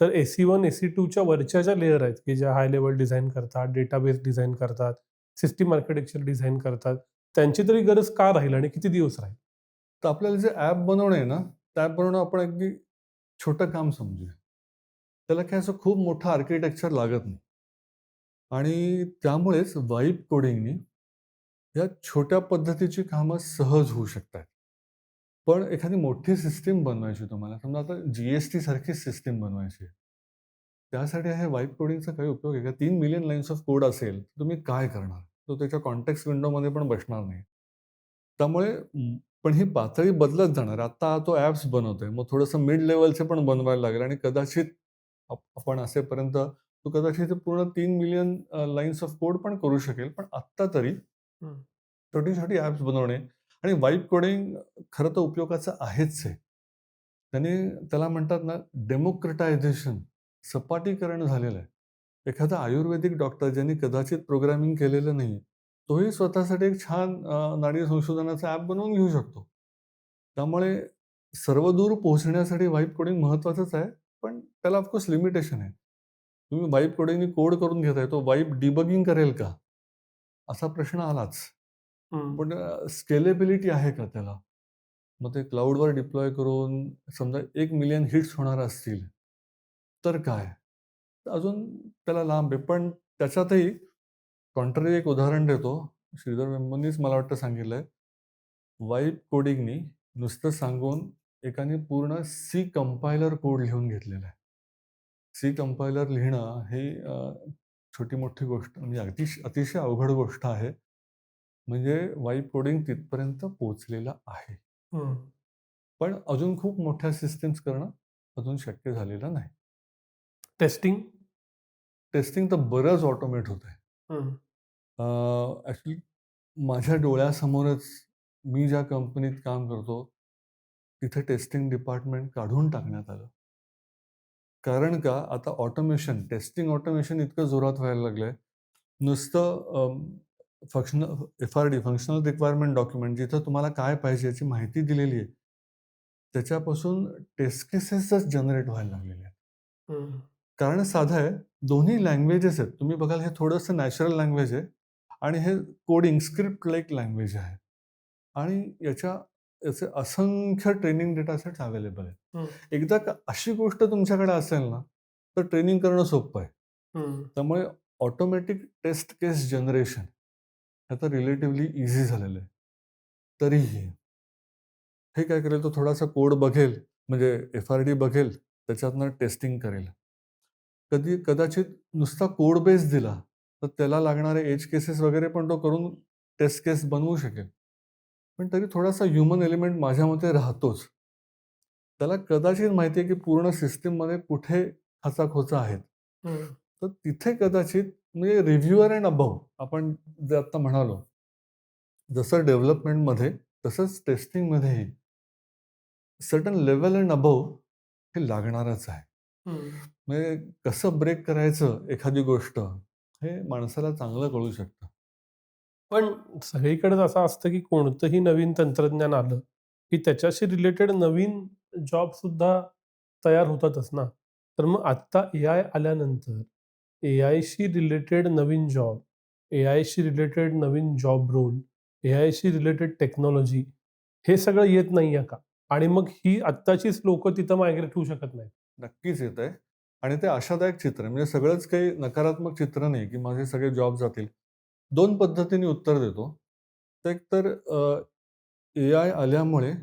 तर SE1, SE2च्या वरच्या ज्या लेयर आहेत, की ज्या हाय लेव्हल डिझाइन करतात, डेटाबेस डिझाइन करतात, सिस्टम आर्किटेक्चर डिझाइन करतात, त्यांची तरी गरज का राहील आणि किती दिवस राहील? तर आपल्याला जे ॲप बनवणं आहे ना, त्या ॲप बनवणं आपण अगदी छोटं काम समजूया. त्याला काही असं खूप मोठं आर्किटेक्चर लागत नाही आणि त्यामुळेच वाइब कोडिंगनी या छोट्या पद्धतीची कामं सहज होऊ शकतात. पण एखादी मोठी सिस्टम बनवायची तुम्हाला, समजा आता GST सारखी सिस्टम बनवायची आहे. त्यासाठी हे वाइब कोडिंगचा काही उपयोग आहे का? 3 मिलियन लाईन्स ऑफ कोड असेल, तर तुम्ही काय करणार? तो त्याच्या कॉन्टेक्स्ट विंडोमध्ये पण बसणार नाही. त्यामुळे पण ही पातळी बदलत जाणार. आता तो ॲप्स बनवतोय. मग थोडंसं मिड लेव्हलचे पण बनवायला लागेल आणि कदाचित आपण असेपर्यंत तो कदाचित पूर्ण 3 मिलियन लाईन्स ऑफ कोड पण करू शकेल. पण आत्ता तरी हं. छोटी-छोटी ॲप्स बनवणे आणि वाइब कोडिंग खरं तर उपयोगाचं आहेच आहे. त्याने त्याला म्हणतात ना डेमोक्रेटायझेशन, सपाटीकरण झालेलं आहे. एखादा आयुर्वेदिक डॉक्टर ज्यांनी कदाचित प्रोग्रामिंग केलेलं नाही, तोही स्वतःसाठी एक छान नाडी संशोधनाचा ॲप बनवून घेऊ शकतो. त्यामुळे सर्वदूर पोहोचण्यासाठी व्हाईब कोडिंग महत्त्वाचंच आहे, पण त्याला ऑफकोर्स लिमिटेशन आहे. तुम्ही व्हाईब कोडिंगनी कोड करून घेताय, तो व्हाईब डिबगिंग करेल का? असा प्रश्न आलाच. हं. पण स्केलेबिलिटी आहे का त्याला? मग ते क्लाउडवर डिप्लॉय करून समजा 1,000,000 हिट्स होणार असतील, तर काय? तर अजून त्याला लांब आहे. पण त्याच्यातही कॉन्ट्ररी एक उदाहरण देतो. श्रीधर वेंबूंनीच मला वाटतं सांगितलंय. व्हाईब कोडिंगनी नुसतं सांगून एकाने पूर्ण सी कंपायलर कोड लिहून घेतलेला आहे. सी कंपायलर लिहिणं हे छोटी-मोठी गोष्ट म्हणजे अतिशय अवघड गोष्ट आहे. म्हणजे व्हाईब कोडिंग तिथपर्यंत पोहोचलेलं आहे. हं. पण अजून खूप मोठ्या सिस्टम्स करणं अजून शक्य झालेलं नाही. टेस्टिंग? टेस्टिंग तर बरंच ऑटोमेट होतंय. हं. ॲक्चुअली माझ्या डोळ्यासमोरच मी ज्या कंपनीत काम करतो, तिथे टेस्टिंग डिपार्टमेंट काढून टाकण्यात आलं. कारण का आता टेस्टिंग ऑटोमेशन इतकं जोरात व्हायला लागलंय. नुसतं एफ-आर-डी फंक्शनल रिक्वायरमेंट डॉक्युमेंट जिथं तुम्हाला काय पाहिजे याची माहिती दिलेली आहे. त्याच्यापासून टेस्ट केसेसच जनरेट व्हायला लागलेले आहेत. हं. कारण साधं आहे, दोन्ही लँग्वेजेस आहेत. तुम्ही बघाल हे थोडंसं नॅचरल लँग्वेज आहे आणि हे कोडिंग स्क्रिप्ट लाइक लँग्वेज आहे. आणि याचे असंख्य ट्रेनिंग डेटासेट्स अवेलेबल आहेत. हं. एकदा का अशी गोष्ट तुमच्याकडे असेल ना, तर ट्रेनिंग करणं सोपं आहे. हं. त्यामुळे ऑटोमॅटिक टेस्ट केस जनरेशन आता रिलेटिव्हली ईझी झालेलं आहे. तरीही हे काय करेल, तो थोडासा कोड बघेल, म्हणजे एफ-आर-डी बघेल, त्याच्यातनं टेस्टिंग करेल. कदाचित नुसता कोड बेस दिला, तर त्याला लागणारे एज केसेस वगैरे पण तो करून टेस्ट केस बनवू शकेल. पण तरी थोडासा ह्युमन एलिमेंट माझ्या मते राहतोच. त्याला कदाचित माहिती आहे, की पूर्ण सिस्टममध्ये कुठे खाचाखोचा आहेत. हं. तर तिथे कदाचित म्हणजे रिव्ह्यूअर एंड अबव्ह आपण जे आता म्हणालो, जसं डेव्हलपमेंटमध्ये तसंच टेस्टिंगमध्येही सर्टन लेव्हल एंड अबव्ह हे लागणारच आहे. हं. म्हणजे कसं ब्रेक करायचं एखादी गोष्ट, हे माणसाला चांगलं कळू शकतं. पण सगळीकडेच असं असतं, की कोणतंही नवीन तंत्रज्ञान आलं, की त्याच्याशी रिलेटेड नवीन जॉबसुद्धा तयार होतातच ना. तर मग आत्ता एआय आल्यानंतर एआयशी रिलेटेड नवीन जॉब, एआयशी रिलेटेड नवीन जॉब रोल, एआयशी रिलेटेड टेक्नॉलॉजी हे सगळं येत नाहीये का? आणि मग ही आत्ताचीच लोकं तिथं मायग्रेट होऊ शकत नाहीत? नक्कीच येतंय आणि ते आशादायक चित्र आहे. म्हणजे सगळंच काही नकारात्मक चित्र नाही, की माझे सगळे जॉब जातील. 2 पद्धतीने उत्तर देतो. तर एक तर एआय आल्यामुळे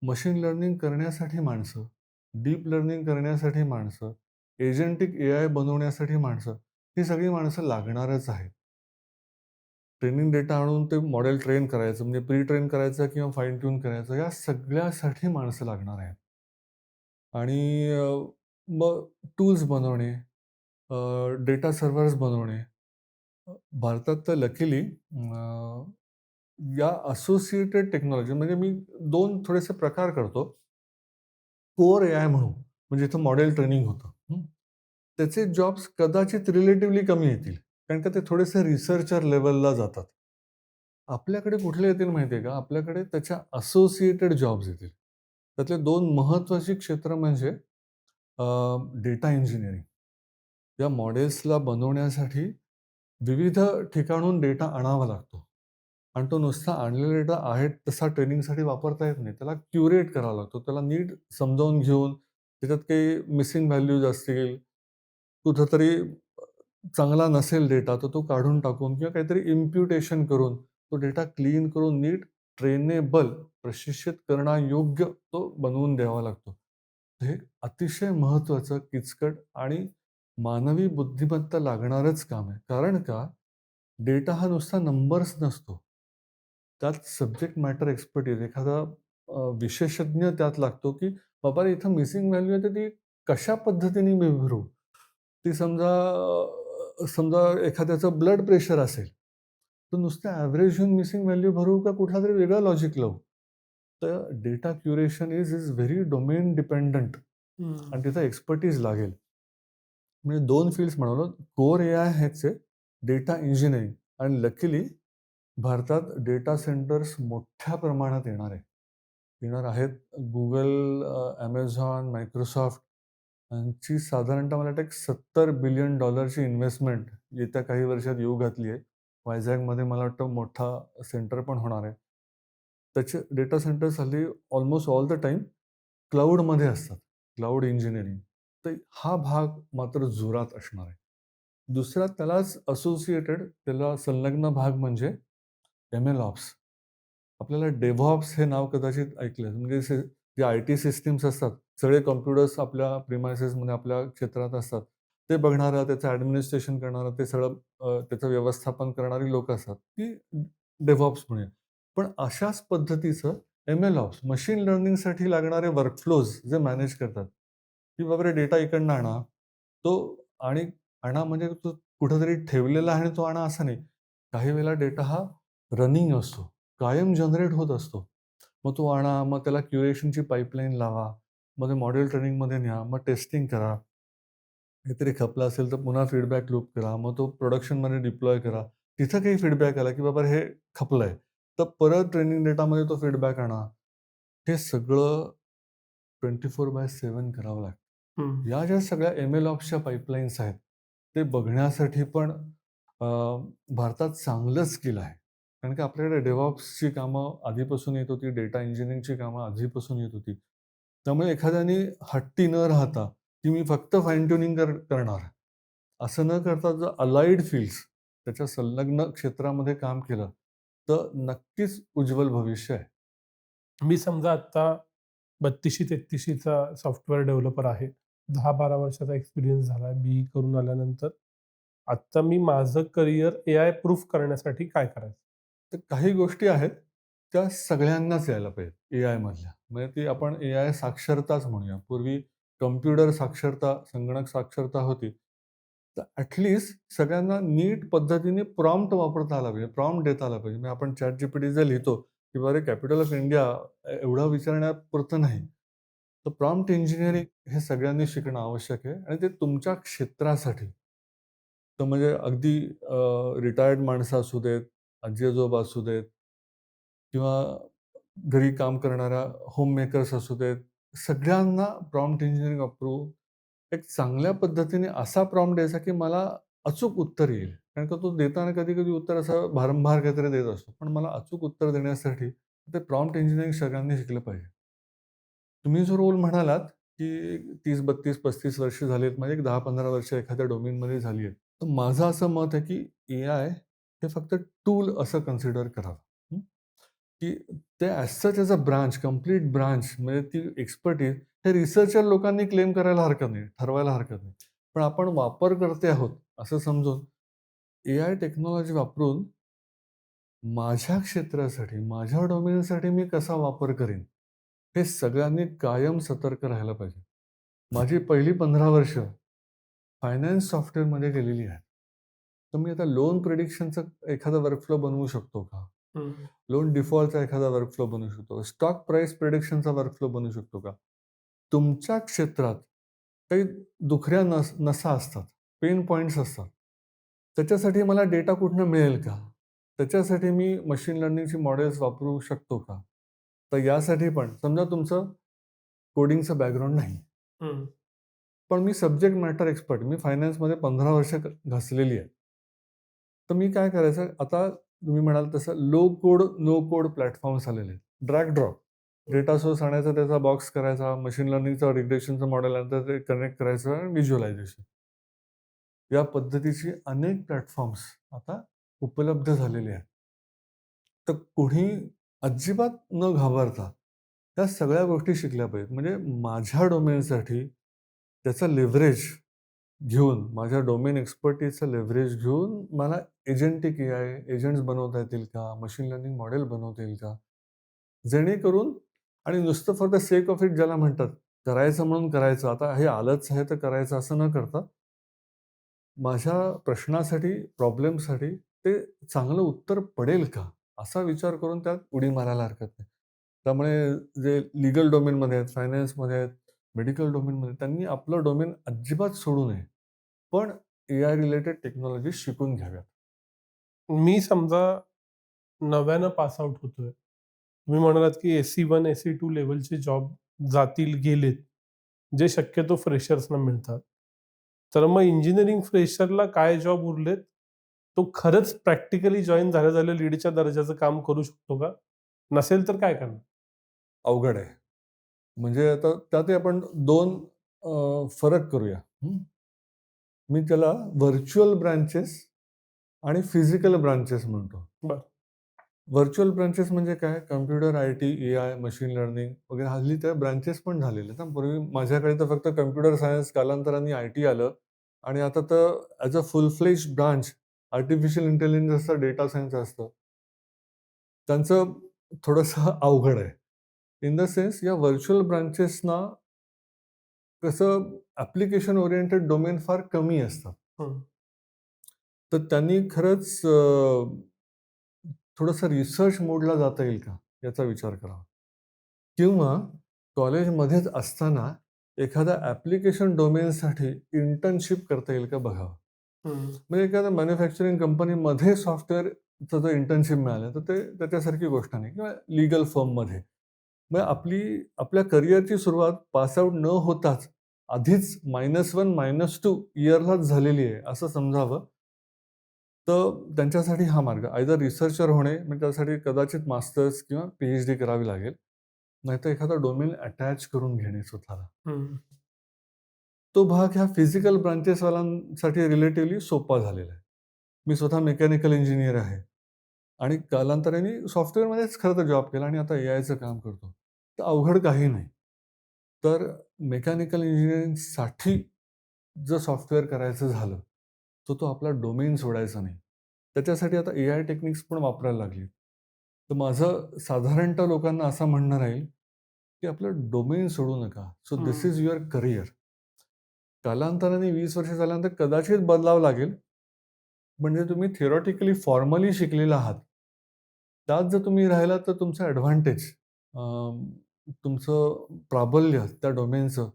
मशीन लर्निंग करण्यासाठी माणसं, डीप लर्निंग करण्यासाठी माणसं, एजंटिक एआय बनवण्यासाठी माणसं, ही सगळी माणसं लागणारच आहेत. ट्रेनिंग डेटा आणून ते मॉडेल ट्रेन करायचं, म्हणजे प्री ट्रेन करायचं किंवा फाईन ट्यून करायचं, या सगळ्यासाठी माणसं लागणार आहेत. आणि मग टूल्स बनवणे, डेटा सर्व्हर्स बनवणे. भारतात तर लकीली या असोसिएटेड टेक्नॉलॉजी म्हणजे मी 2 थोडेसे प्रकार करतो. कोर एआय म्हणू, म्हणजे इथं मॉडेल ट्रेनिंग होतं. त्याचे जॉब्स कदाचित रिलेटिव्हली कमी येतील. कारण का ते थोडेसे रिसर्चर लेव्हलला जातात. आपल्याकडे कुठले येतील माहिती आहे का? आपल्याकडे त्याच्या असोसिएटेड जॉब्स येतील. त्यातले 2 महत्त्वाची क्षेत्र म्हणजे डेटा इंजिनिअरिंग. या मॉडेल्सला बनवण्यासाठी विविध ठिकाणाहून डेटा आणावा लागतो आणि तो नुसता आणलेला डेटा आहे तसा ट्रेनिंगसाठी वापरता येत नाही. त्याला क्युरेट करावा लागतो. त्याला नीट समजावून घेऊन, त्याच्यात काही मिसिंग व्हॅल्यूज असतील, कुठेतरी चांगला नसेल डेटा, तर तो काढून टाकून किंवा काहीतरी इम्प्युटेशन करून, तो डेटा क्लीन करून नीट ट्रेनेबल, प्रशिक्षित करण्यायोग्य तो बनवून द्यावा लागतो. हे अतिशय महत्त्वाचं, किचकट आणि मानवी बुद्धिमत्ता लागणारच काम आहे. कारण का, डेटा हा नुसता नंबर्स नसतो. त्यात सब्जेक्ट मॅटर एक्सपर्टीज एखादा विशेषज्ञ त्यात लागतो, की बाबा इथं मिसिंग व्हॅल्यू आहे, तर ती कशा पद्धतीने मी भरू? ती समजा एखाद्याचं ब्लड प्रेशर असेल, तर नुसतं ॲव्हरेज घेऊन मिसिंग व्हॅल्यू भरू का कुठलातरी वेगळा लॉजिक लावू? तर data curation is very domain dependent हं. आणि तिथं एक्सपर्टीज लागेल. म्हणजे 2 फील्ड्स म्हणालो. कोर एआय ह्याचे डेटा इंजिनिअरिंग आणि लकीली भारतात डेटा सेंटर्स मोठ्या प्रमाणात येणार आहेत. Google, Amazon, Microsoft यांची साधारणतः मला वाटतं $70 बिलियन इन्व्हेस्टमेंट येत्या काही वर्षात येऊ घातली आहे. वायझॅगमध्ये मला वाटतं मोठा सेंटर पण होणार आहे. त्याचे डेटा सेंटर्स हल्ली ऑलमोस्ट ऑल द टाईम क्लाउडमध्ये असतात. Cloud engineering. तर हा भाग मात्र जोरात असणार आहे. दुसरा त्यालाच असोसिएटेड त्याला संलग्न भाग म्हणजे एम-एल ऑप्स. आपल्याला डेव्हऑप्स हे नाव कदाचित ऐकलं म्हणजे जे आय-टी सिस्टम्स असतात, सगळे कॉम्प्युटर्स आपल्या प्रिमाइसेसमध्ये आपल्या क्षेत्रात असतात. ते बघणारं, त्याचं ॲडमिनिस्ट्रेशन करणारं, ते सगळं त्याचं व्यवस्थापन करणारी लोकं असतात. ती डेव्हऑप्स म्हणूया. पण अशाच पद्धतीचं एम-एल-ऑप्स, मशीन लर्निंगसाठी लागणारे वर्कफ्लोज जे मॅनेज करतात, की बाबा रे डेटा इकडनं आणा. तो आणि आणा म्हणजे तो कुठेतरी ठेवलेला आहे आणि तो आणा असं नाही. काही वेळेला डेटा हा रनिंग असतो, कायम जनरेट होत असतो. मग तो आणा, मग त्याला क्युरेशनची पाईपलाईन लावा, मग ते मॉडेल ट्रेनिंगमध्ये न्या, मग टेस्टिंग करा. काहीतरी खपलं असेल तर पुन्हा फीडबॅक लूप करा. मग तो प्रोडक्शनमध्ये डिप्लॉय करा. तिथं काही फीडबॅक आला, की बाबा हे खपलंय. तर परत ट्रेनिंग डेटामध्ये तो फीडबॅक आणा. हे सगळं 24/7 करावं लागतं. हं. या ज्या सगळ्या MLOpsच्या पाईपलाईन्स आहेत, ते बघण्यासाठी पण अ, भारतात चांगलं स्किल आहे. कारण की आपल्याकडे DevOpsची कामं आधीपासून येत होती, डेटा इंजिनिअरिंगची कामं आधीपासून येत होती. त्यामुळे एखाद्याने हट्टी न राहता, की मी फक्त फाईन ट्युनिंग करणार. असं न करता जर अलाइड फील्ड्स त्याच्या संलग्न क्षेत्रामध्ये काम केलं, तर नक्कीच उज्ज्वल भविष्य आहे. मी समजा आत्ता 32शी-33शीचा सॉफ्टवेअर डेव्हलपर आहे. 10-12 वर्षाचा एक्सपिरियन्स झाला बी करून आल्यानंतर. आत्ता मी माझं करियर एआय प्रूफ करण्यासाठी काय करायचं? तर काही गोष्टी आहेत, त्या सगळ्यांनाच यायला पाहिजेत एआयमधल्या. म्हणजे ती आपण एआय साक्षरताच म्हणूया. पूर्वी कॉम्प्युटर साक्षरता, संगणक साक्षरता होती. तर सगळ्यांना नीट पद्धतीने प्रॉम्प्ट वापरता आला पाहिजे, प्रॉम्प्ट देता आला पाहिजे. म्हणजे आपण ChatGPT जे लिहितो, की "अरे कॅपिटल ऑफ इंडिया" एवढं विचारण्यापुरतं नाही. तर प्रॉम्प्ट इंजिनिअरिंग हे सगळ्यांनी शिकणं आवश्यक आहे आणि ते तुमच्या क्षेत्रासाठी. तर म्हणजे अगदी रिटायर्ड माणसं असू देत, आजी-आजोबा असू देत किंवा घरी काम करणाऱ्या होममेकर्स असू देत, सगळ्यांना प्रॉम्प्ट इंजिनिअरिंग वापरून एक चांगल्या पद्धतीने असा प्रॉम्प्ट द्यायचा, की मला अचूक उत्तर येईल. कारण का तो देताना कधी-कधी उत्तर असं भारंभार काहीतरी देत असतो. पण मला अचूक उत्तर देण्यासाठी ते प्रॉम्प्ट इंजिनिअरिंग सगळ्यांनी शिकलं पाहिजे. तुम्ही जो रोल म्हणालात, की 30, 32, 35 वर्ष झालीत, म्हणजे एक 10-15 वर्ष एखाद्या डोमेनमध्ये झाली आहेत. तर माझं असं मत आहे, की एआय हे फक्त टूल असं कन्सिडर करावं. हं. की ते as such as a branch, complete branch म्हणजे ती एक्सपर्टीज हे रिसर्चर लोकांनी क्लेम करायला हरकत नाही, ठरवायला हरकत नाही. पण आपण वापरकर्ते आहोत असं समजून एआय टेक्नॉलॉजी वापरून माझ्या क्षेत्रासाठी, माझ्या डोमेनसाठी मी कसा वापर करीन, हे सगळ्यांनी कायम सतर्क राहायला पाहिजे. माझी पहिली 15 वर्ष फायनान्स सॉफ्टवेअरमध्ये गेलेली आहेत. तर मी आता लोन प्रिडिक्शनचं एखादा वर्कफ्लो बनवू शकतो का? हं. लोन डिफॉल्टचा एखादा वर्कफ्लो बनवू शकतो का? स्टॉक प्राइस प्रिडिक्शनचा वर्कफ्लो बनवू शकतो का? तुमच्या क्षेत्रात काही दुखऱ्या नसा असतात, पेन पॉइंट्स असतात. त्याच्यासाठी मला डेटा कुठनं मिळेल का? त्याच्यासाठी मी मशीन लर्निंगची मॉडेल्स वापरू शकतो का? तर यासाठी पण समजा तुमचं कोडिंगचं बॅकग्राऊंड नाही. हं. पण मी सब्जेक्ट मॅटर एक्सपर्ट. मी फायनान्समध्ये 15 वर्ष घासलेली आहेत. तर मी काय करायचं, आता तुम्ही म्हणाल तसं low code, no code platforms आलेले आहेत. Drag drop. डेटा सोर्स आणायचा, त्याचा बॉक्स करायचा, मशीन लर्निंगचा रिग्रेशनचं मॉडेल नंतर ते कनेक्ट करायचं आणि व्हिज्युअलायझेशन. या पद्धतीची अनेक प्लॅटफॉर्म्स आता उपलब्ध झालेले आहेत. तर कोणी अजिबात न घाबरता त्या सगळ्या गोष्टी शिकल्या पाहिजेत. म्हणजे माझ्या डोमेनसाठी त्याचा लिव्हरेज घेऊन, माझ्या डोमेन एक्सपर्टीजचा लिव्हरेज घेऊन मला एजंटिक एआय, एजंट्स बनवता येतील का? मशीन लर्निंग मॉडेल बनवता येईल का? जेणेकरून आणि नुसतं for the sake of it ज्याला म्हणतात, करायचं म्हणून करायचं. आता हे आलंच आहे तर करायचं असं न करता, माझ्या प्रश्नासाठी, प्रॉब्लेमसाठी ते चांगलं उत्तर पडेल का? असा विचार करून त्यात उडी मारायला हरकत नाही. त्यामुळे जे लीगल डोमेनमध्ये आहेत, फायनान्समध्ये आहेत, मेडिकल डोमेनमध्ये त्यांनी आपलं डोमेन अजिबात सोडू नये. पण एआय रिलेटेड टेक्नॉलॉजी शिकून घ्याव्यात. मी समजा नव्यानं पास आउट होतोय. तुम्ही म्हणालात की SE1, SE2 लेव्हलचे जॉब गेलेत, जे शक्यतो फ्रेशर्सना मिळतात. तर मग इंजिनिअरिंग फ्रेशरला काय जॉब उरलेत? तो खरंच प्रॅक्टिकली जॉइन झाल्या-झाल्या लीडच्या दर्जाचं काम करू शकतो का? नसेल तर काय करणार? अवघड आहे. म्हणजे आता त्यातही आपण 2 फरक करूया. हं. मी त्याला व्हर्चुअल ब्रांचेस आणि फिजिकल ब्रांचेस म्हणतो. बरं. व्हर्चुअल ब्रांचेस म्हणजे काय? Computer, IT, AI, machine learning वगैरे हल्ली त्या ब्रांचेस पण झालेले आहेत हां. पूर्वी माझ्याकडे तर फक्त कॉम्प्युटर सायन्स, कालांतराने आय-टी आलं आणि आता तर as a full fledged branch artificial intelligence असतं, डेटा सायन्स असतं. त्यांचं थोडंसं अवघड आहे. इन द सेन्स या व्हर्चुअल ब्रांचेसना कसं ॲप्लिकेशन ओरिएंटेड डोमेन फार कमी असतात. हं. तर त्यांनी खरंच थोडंसं रिसर्च मोडला जाता येईल का? याचा विचार करावा. किंवा कॉलेजमध्येच असताना एखाद्या ॲप्लिकेशन डोमेनसाठी इंटर्नशिप करता येईल का बघावं. हं. म्हणजे एखाद्या मॅन्युफॅक्चरिंग कंपनीमध्ये सॉफ्टवेअरचं जर इंटर्नशिप मिळालं, तर ते त्याच्यासारखी गोष्ट नाही किंवा लीगल फर्ममध्ये. मग आपल्या करिअरची सुरुवात पास आउट न होताच आधीच -1, -2 इयरलाच झालेली आहे, असं समजावं. तर त्यांच्यासाठी हा मार्ग आयदर रिसर्चर होणे, म्हणजे त्यासाठी कदाचित मास्टर्स किंवा पी-एच-डी करावी लागेल. नाहीतर एखादा डोमेन अटॅच करून घेणे स्वतःला. हं. तो भाग ह्या फिजिकल ब्रांचेसवाल्यांसाठी रिलेटिव्हली सोपा झालेला आहे. मी स्वतः मेकॅनिकल इंजिनिअर आहे आणि कालांतराने सॉफ्टवेअरमध्येच खरं तर जॉब केला आणि आता एआयचं काम करतो. तर अवघड काही नाही. तर मेकॅनिकल इंजिनिअरिंगसाठी जर सॉफ्टवेअर करायचं झालं, तर तो आपला डोमेन सोडायचा नाही. त्याच्यासाठी आता एआय टेक्निक्स पण वापरायला लागली. तर माझं साधारणतः लोकांना असं म्हणणं राहील, की आपलं डोमेन सोडू नका. सो धिस हं. Is your career. कालांतराने 20 वर्ष झाल्यानंतर कदाचित बदलावं लागेल. म्हणजे तुम्ही थिअरॉटिकली फॉर्मली शिकलेला आहात. त्यात जर तुम्ही राहिलात तर तुमचं ॲडव्हांटेज तुमचं प्राबल्य त्या डोमेनचं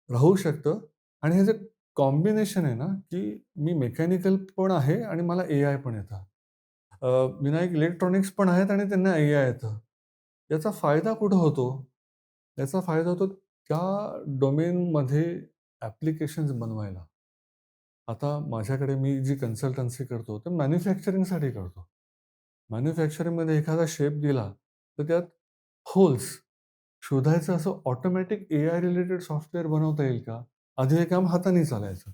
राहू शकतं आणि हे जे कॉम्बिनेशन आहे ना, की मी मेकॅनिकल पण आहे आणि मला एआय पण येतं. विनायक इलेक्ट्रॉनिक्स पण आहेत आणि त्यांना एआय येतं. याचा फायदा कुठं होतो? याचा फायदा होतो त्या डोमेनमध्ये ॲप्लिकेशन्स बनवायला. आता माझ्याकडे मी जी कन्सल्टन्सी करतो, तर मॅन्युफॅक्चरिंगसाठी करतो. मॅन्युफॅक्चरिंगमध्ये एखादा शेप दिला, तर त्यात होल्स शोधायचं असं ऑटोमॅटिक एआय रिलेटेड सॉफ्टवेअर बनवता येईल का? आधी हे काम हाताने चालायचं.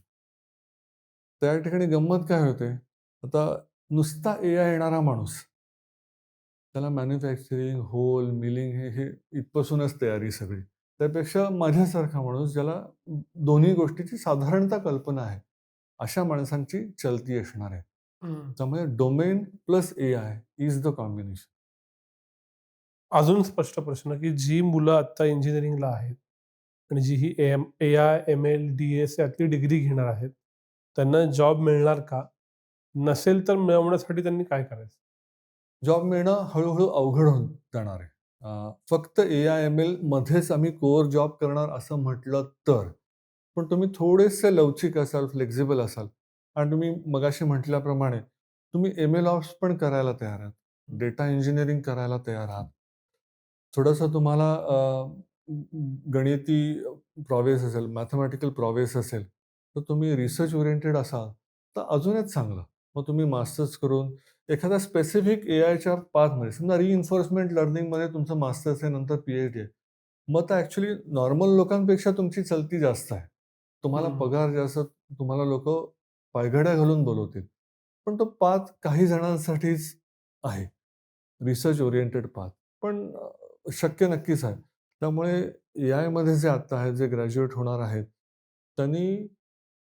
त्या ठिकाणी गंमत काय होते, आता नुसता एआय येणारा माणूस, त्याला मॅन्युफॅक्चरिंग, होल, मिलिंग हे इथपासूनच तयारी सगळी. त्यापेक्षा माझ्यासारखा माणूस ज्याला दोन्ही गोष्टीची साधारणतः कल्पना आहे, अशा माणसांची चलती असणार आहे. हं. त्यामुळे domain plus AI is the combination. अजून स्पष्ट प्रश्न, की जी मुलं आत्ता इंजिनिअरिंगला आहेत आणि जी ही एआय, एम-एल, डी-एस यातली डिग्री घेणार आहेत, त्यांना जॉब मिळणार का? नसेल तर मिळवण्यासाठी त्यांनी काय करायचं? जॉब मिळणं हळू अवघड होत जाणार आहे. फक्त एआय, एम-एल मध्येच आम्ही कोर जॉब करणार असं म्हटलं तर. पण तुम्ही थोडेसे लवचिक असाल, फ्लेक्सिबल असाल आणि तुम्ही मगाशी म्हटल्याप्रमाणे तुम्ही एम-एल ऑप्स पण करायला तयार आहात. डेटा इंजिनिअरिंग करायला तयार आहात. थोडंसं तुम्हाला गणिती प्रॉवेस असेल, मॅथेमॅटिकल प्रॉवेस असेल, तर तुम्ही रिसर्च ओरिएंटेड असाल, तर अजूनच चांगलं. मग तुम्ही मास्टर्स करून एखाद्या स्पेसिफिक एआयच्या पाथमध्ये समजा रिइन्फोर्समेंट लर्निंगमध्ये तुमचं मास्टर्स आहे, नंतर पी-एच-डी आहे. मग तर ॲक्चुअली नॉर्मल लोकांपेक्षा तुमची चलती जास्त आहे. तुम्हाला हं. पगार जास्त, तुम्हाला लोकं पायघड्या घालून बोलवतील. पण तो पाथ काही जणांसाठीच आहे. Research oriented path. पण शक्य नक्कीच आहे. त्यामुळे एआयमध्ये जे आत्ता आहेत, जे ग्रॅज्युएट होणार आहेत, त्यांनी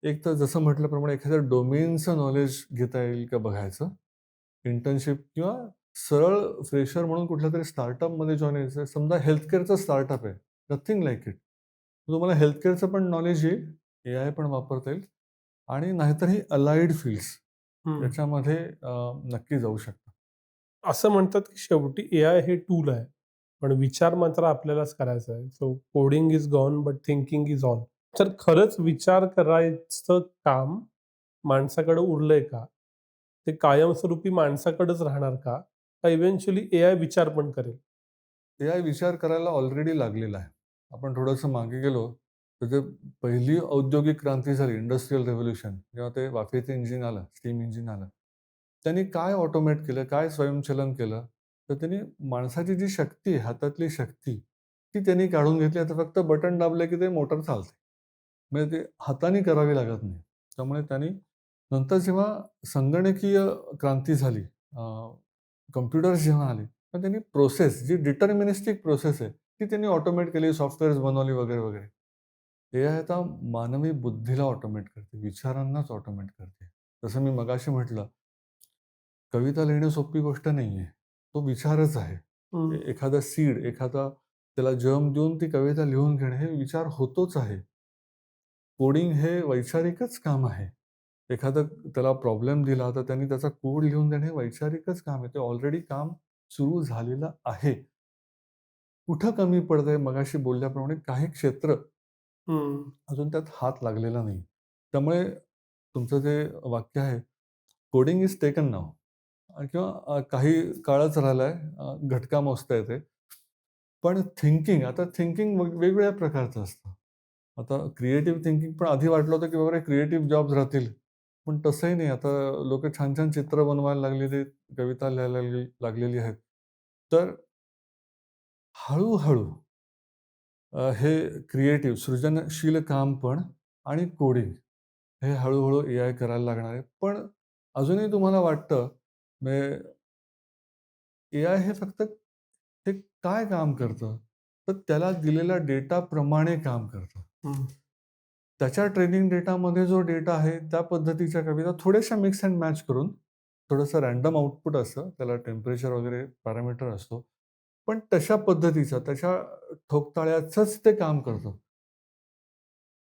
एक तर जसं म्हटल्याप्रमाणे एखाद्या डोमेनचं नॉलेज घेता येईल का बघायचं. इंटर्नशिप किंवा सरळ फ्रेशर म्हणून कुठल्यातरी स्टार्टअपमध्ये जॉइन व्हायचं. समजा हेल्थकेअरचं स्टार्टअप आहे. Nothing like it. तुम्हाला हेल्थकेअरचं पण नॉलेज येईल, एआय पण वापरता येईल आणि नाहीतर ही अलाइड फील्ड्स हं. याच्यामध्ये नक्की जाऊ शकता. असं म्हणतात, की शेवटी एआय हे टूल आहे. पण विचार मात्र आपल्यालाच करायचा आहे. So coding is gone but thinking is on. तर खरंच विचार करायचं काम माणसाकडे उरलंय का? ते कायमस्वरूपी माणसाकडेच राहणार का? का इव्हेंच्युअली एआय विचार पण करेल? एआय विचार करायला ऑलरेडी लागलेला आहे. आपण थोडंसं मागे गेलो, तर जे पहिली औद्योगिक क्रांती झाली, इंडस्ट्रियल रिव्होल्यूशन, जेव्हा ते वाफेचं इंजिन आलं, स्टीम इंजिन आलं. त्यांनी काय ऑटोमेट केलं, काय स्वयंचलन केलं? तर त्यांनी माणसाची जी शक्ती आहे, हातातली शक्ती, ती त्यांनी काढून घेतली. आता फक्त बटन दाबलं, की ते मोटर चालते. म्हणजे ते हाताने करावी लागत नाही. त्यामुळे त्यांनी नंतर जेव्हा संगणकीय क्रांती झाली, कॉम्प्युटर्स जेव्हा आले, तर त्यांनी प्रोसेस जी डिटर्मिनिस्टिक प्रोसेस आहे, ती त्यांनी ऑटोमेट केली, सॉफ्टवेअर्स बनवली वगैरे, वगैरे. एआय आता मानवी बुद्धीला ऑटोमेट करते, विचारांनाच ऑटोमेट करते. जसं मी मगाशी म्हटलं, कविता लिहिणं सोपी गोष्ट नाहीये. तो विचारच आहे. हं. एखादा सीड, एखादा त्याला जर्म देऊन ती कविता लिहून घेणं, हे विचार होतोच आहे. कोडिंग हे वैचारिकच काम आहे. एखादं त्याला प्रॉब्लेम दिला, तर त्यांनी त्याचा कोड लिहून देणे हे वैचारिकच काम आहे. ते ऑलरेडी काम सुरू झालेलं आहे. कुठं कमी पडतंय मगाशी बोलल्याप्रमाणे काही क्षेत्र हं. अजून त्यात हात लागलेला नाही. त्यामुळे तुमचं जे वाक्य आहे, कोडिंग इज टेकन नाऊ किंवा काही काळच राहिलाय, घटका मोजता येते. पण थिंकिंग आता थिंकिंग वेगवेगळ्या प्रकारचं असतं. आता क्रिएटिव्ह थिंकिंग पण आधी वाटलं होतं, की बाबा क्रिएटिव्ह जॉब्स राहतील. पण तसंही नाही. आता लोकं छान-छान चित्र बनवायला लागलेली आहेत, कविता लिहायला लागलेली आहेत. तर हळू-हळू हे क्रिएटिव्ह सृजनशील काम पण आणि कोडिंग हे हळू-हळू एआय करायला लागणार आहे. पण अजूनही तुम्हाला वाटतं म्हणजे एआय हे फक्त हे काय काम करतं? तर त्याला दिलेल्या डेटाप्रमाणे काम करतं. हं. त्याच्या ट्रेनिंग डेटामध्ये जो डेटा आहे, त्या पद्धतीच्या कविता थोड्याशा मिक्स एंड मॅच करून, थोडंसं रँडम आउटपुट असतं. त्याला टेम्परेचर वगैरे पॅरामीटर असतो. पण तशा पद्धतीचं, त्याच्या ठोकताळ्याचंच ते काम करतं.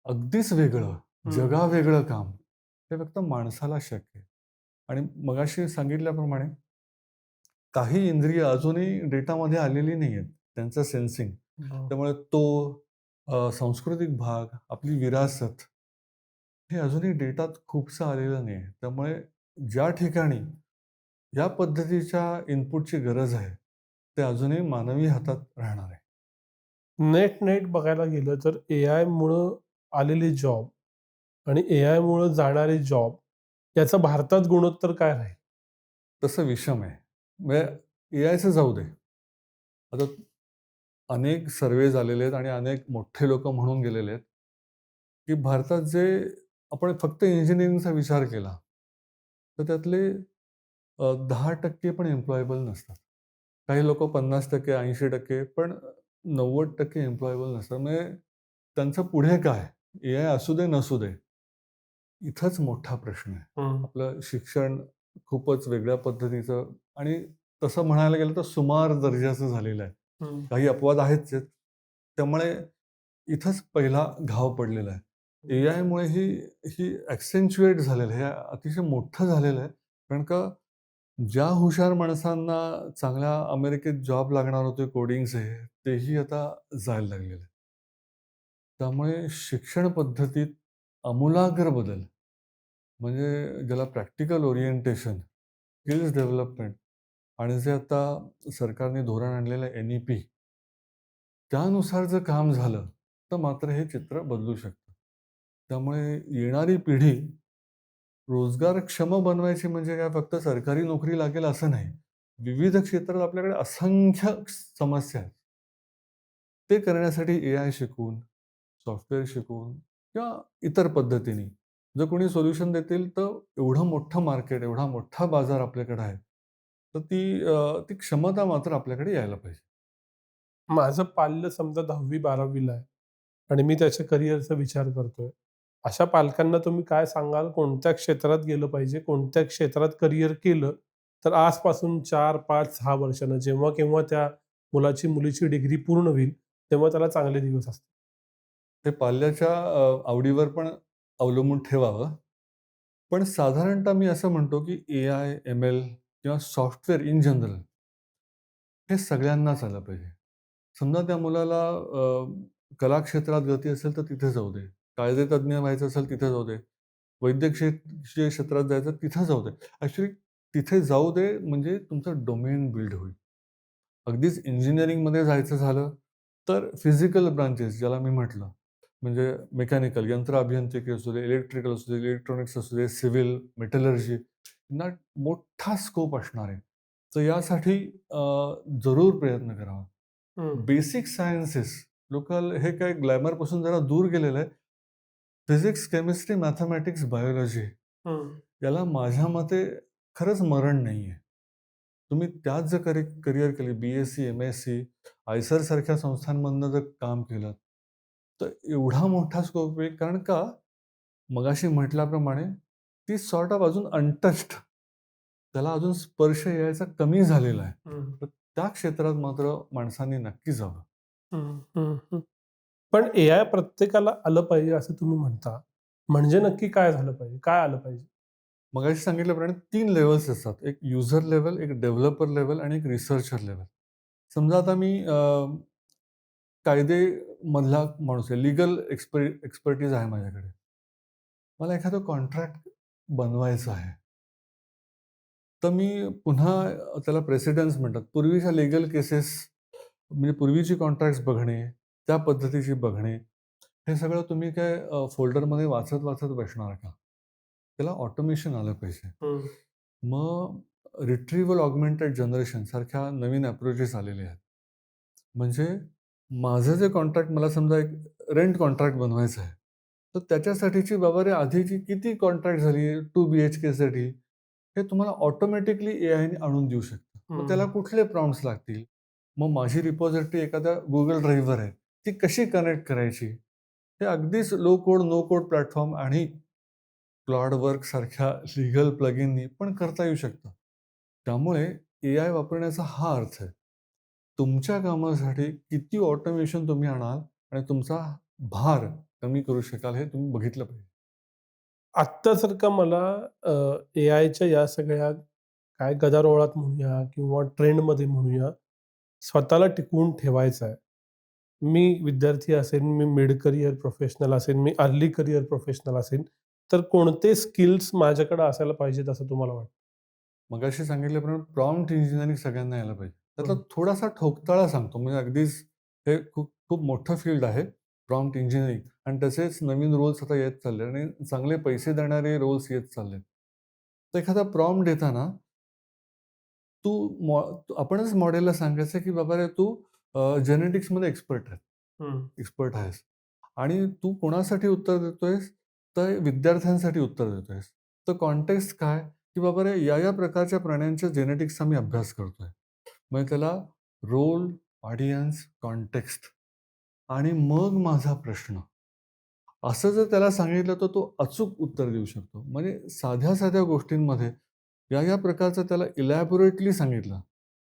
अगदीच वेगळं, हं. जगावेगळं काम, हे फक्त माणसाला शक्य आहे. आणि मगाशी सांगितल्याप्रमाणे काही इंद्रिय अजूनही डेटामध्ये आलेली नाहीयेत. त्यांचं सेन्सिंग. बरं. त्यामुळे तो सांस्कृतिक भाग, आपली विरासत हे अजूनही डेटात खूपसं आलेलं नाहीये. त्यामुळे ज्या ठिकाणी या पद्धतीच्या इनपुटची गरज आहे, ते अजूनही मानवी हातात राहणार आहे. नेट बघायला गेलं तर एआयमुळं आलेले जॉब आणि एआयमुळं जाणारे जॉब याचा भारतात गुणोत्तर काय राहील? तसं विषम आहे. म्हणजे एआयचं जाऊ दे. आता अनेक सर्व्हे झालेले आहेत आणि अनेक मोठे लोकं म्हणून गेलेले आहेत, की भारतात जे आपण फक्त इंजिनिअरिंगचा विचार केला, तर त्यातले 10% पण एम्प्लॉयबल नसतात. काही लोकं 50%, 80% पण 90% एम्प्लॉयबल नसतात. म्हणजे त्यांचं पुढे काय? एआय असू दे, नसू दे. इथंच मोठा प्रश्न आहे. हं. आपलं शिक्षण खूपच वेगळ्या पद्धतीचं आणि तसं म्हणायला गेलं तर सुमार दर्जाचं झालेलं आहे. हं. काही अपवाद आहेतच आहेत. त्यामुळे इथंच पहिला घाव पडलेला आहे. एआयमुळे ही ही ॲक्सेंच्युएट झालेलं आहे. हे अतिशय मोठं झालेलं आहे. कारण का ज्या हुशार माणसांना चांगल्या अमेरिकेत जॉब लागणार होते कोडिंगचे, तेही आता जायला लागलेले आहेत. त्यामुळे शिक्षण पद्धतीत आमूलाग्र बदल म्हणजे ज्याला प्रॅक्टिकल ओरिएंटेशन, स्किल्स डेव्हलपमेंट आणि जे आता सरकारने धोरण आणलेलं आहे एन-ई-पी, त्यानुसार जर काम झालं, तर मात्र हे चित्र बदलू शकतं. त्यामुळे येणारी पिढी रोजगारक्षम बनवायची म्हणजे काय फक्त सरकारी नोकरी लागेल असं नाही. विविध क्षेत्रात आपल्याकडे असंख्य समस्या आहेत. ते करण्यासाठी एआय शिकून, सॉफ्टवेअर शिकून किंवा इतर पद्धतीने जर कोणी सोल्युशन देतील, तर एवढं मोठं मार्केट, एवढा मोठा बाजार आपल्याकडे आहे. तर ती क्षमता मात्र आपल्याकडे यायला पाहिजे. माझं पाल्य समजा 10वी-12वी ला आहे आणि मी त्याच्या करिअरचा विचार करतोय. अशा पालकांना तुम्ही काय सांगाल? कोणत्या क्षेत्रात गेलं पाहिजे? कोणत्या क्षेत्रात करिअर केलं, तर आजपासून 4, 5, 6 वर्षानं जेव्हा केव्हा त्या मुलाची, मुलीची डिग्री पूर्ण होईल, तेव्हा त्याला चांगले दिवस असतील? ते पाल्याच्या आवडीवर पण अवलंबून ठेवावं. पण साधारणतः मी असं म्हणतो, की एआय, एम-एल किंवा सॉफ्टवेअर इन जनरल हे सगळ्यांनाच आलं पाहिजे. समजा त्या मुलाला कला क्षेत्रात गती असेल तर तिथे जाऊ दे. कायदेतज्ञ व्हायचं असेल तिथे जाऊ दे. वैद्यकीय क्षेत्रात जायचं तिथं जाऊ दे. ॲक्चुअली तिथे जाऊ दे म्हणजे तुमचं डोमेन बिल्ड होईल. अगदीच इंजिनिअरिंगमध्ये जायचं झालं, तर फिजिकल ब्रांचेस ज्याला मी म्हटलं, म्हणजे मेकॅनिकल, यंत्र अभियांत्रिकी असू दे, इलेक्ट्रिकल असू दे, इलेक्ट्रॉनिक्स असू दे, सिव्हिल, मेटलर्जी यांना मोठा स्कोप असणार आहे. तर यासाठी जरूर प्रयत्न करावा. हं, बेसिक सायन्सेस लोकल हे काही ग्लॅमरपासून जरा दूर गेलेलं आहे. फिजिक्स, केमिस्ट्री, मॅथेमॅटिक्स, बायोलॉजी हं, याला माझ्या मते खरंच मरण नाहीये. तुम्ही त्यात जर करियर केली, बी-एस-सी, एम-एस-सी, आयसर सारख्या संस्थांमधनं जर काम केलं, तर एवढा मोठा स्कोप आहे. कारण का मगाशी म्हटल्याप्रमाणे ती सॉर्ट ऑफ अजून अनटच्ड त्याला अजून स्पर्श यायचा कमी झालेला आहे. हं, तर त्या क्षेत्रात मात्र माणसांनी नक्की जावं. हं, हं, हं. पण एआय प्रत्येकाला आलं पाहिजे असं तुम्ही म्हणता. म्हणजे नक्की काय झालं पाहिजे? काय आलं पाहिजे? मगाशी सांगितल्याप्रमाणे 3 लेव्हल्स असतात. एक युजर लेव्हल, एक डेव्हलपर लेव्हल आणि एक रिसर्चर लेव्हल. समजा आता मी कायदेमधला माणूस आहे. लीगल एक्सपर्टीज आहे माझ्याकडे. मला एखादं कॉन्ट्रॅक्ट बनवायचं आहे. तर मी पुन्हा त्याला प्रेसिडन्स म्हणतात. पूर्वीच्या लीगल केसेस म्हणजे पूर्वीची कॉन्ट्रॅक्ट्स बघणे, त्या पद्धतीची बघणे, हे सगळं तुम्ही काय फोल्डरमध्ये वाचत बसणार का? त्याला ऑटोमेशन आलं पाहिजे. हं. मग रिट्रीव्हल ऑगमेंटेड जनरेशन सारख्या नवीन अप्रोचेस आलेले आहेत. म्हणजे माझं जे कॉन्ट्रॅक्ट मला समजा एक रेंट कॉन्ट्रॅक्ट बनवायचं आहे. तर त्याच्यासाठीची बाबा रे आधीची किती कॉन्ट्रॅक्ट झाली 2 बीएचकेसाठी हे तुम्हाला ऑटोमॅटिकली एआयने आणून देऊ शकतं. मग त्याला हं. कुठले प्रॉम्प्ट्स लागतील? मग माझी रिपॉझिटरी एखाद्या Google ड्राईव्हवर आहे. ती कशी कनेक्ट करायची? हे अगदीच low code, no code platform आणि क्लॉडवर्क सारख्या लीगल प्लगिननी पण करता येऊ शकतं. त्यामुळे एआय वापरण्याचा हा अर्थ आहे. तुमच्या कामासाठी किती ऑटोमेशन तुम्ही आणाल आणि तुमचा भार कमी करू शकाल हे तुम्ही बघितलं पाहिजे. आत्ता जर का मला एआयच्या या सगळ्या काय गदारोळात म्हणूया किंवा ट्रेंडमध्ये म्हणूया, स्वतःला टिकवून ठेवायचं आहे. मी विद्यार्थी असेन, मी मिड करियर प्रोफेशनल असेन, मी अर्ली करियर प्रोफेशनल असेन, तर कोणते स्किल्स माझ्याकडे असायला पाहिजेत असं तुम्हाला वाटतं? मगाशी सांगितल्याप्रमाणे प्रॉम्प्ट इंजिनिअरिंग सगळ्यांना यायला पाहिजे. त्यातला हं. थोडासा ठोकताळा सांगतो म्हणजे अगदीच हे खूप खूप मोठं फील्ड आहे प्रॉम्प्ट इंजिनिअरिंग आणि तसेच नवीन रोल्स आता येत चालले आणि चांगले पैसे देणारे रोल्स येत चाललेत. तर एखादा प्रॉम्प्ट देताना तू आपणच मॉडेलला सांगायचं की बाबा रे तू जेनेटिक्समध्ये हं. एक्सपर्ट आहेस आणि तू कोणासाठी उत्तर देतोयस? तर विद्यार्थ्यांसाठी उत्तर देतोयस. तर कॉन्टेक्स्ट काय? की बाबा रे या प्रकारच्या प्राण्यांच्या जेनेटिक्सचा मी अभ्यास करतोय. म्हणजे त्याला रोल, ऑडियन्स, कॉन्टेक्स्ट आणि मग माझा प्रश्न. असं जर त्याला सांगितलं तर तो अचूक उत्तर देऊ शकतो. म्हणजे साध्या-साध्या गोष्टींमध्ये या प्रकारचं त्याला इलॅबोरेटली सांगितलं.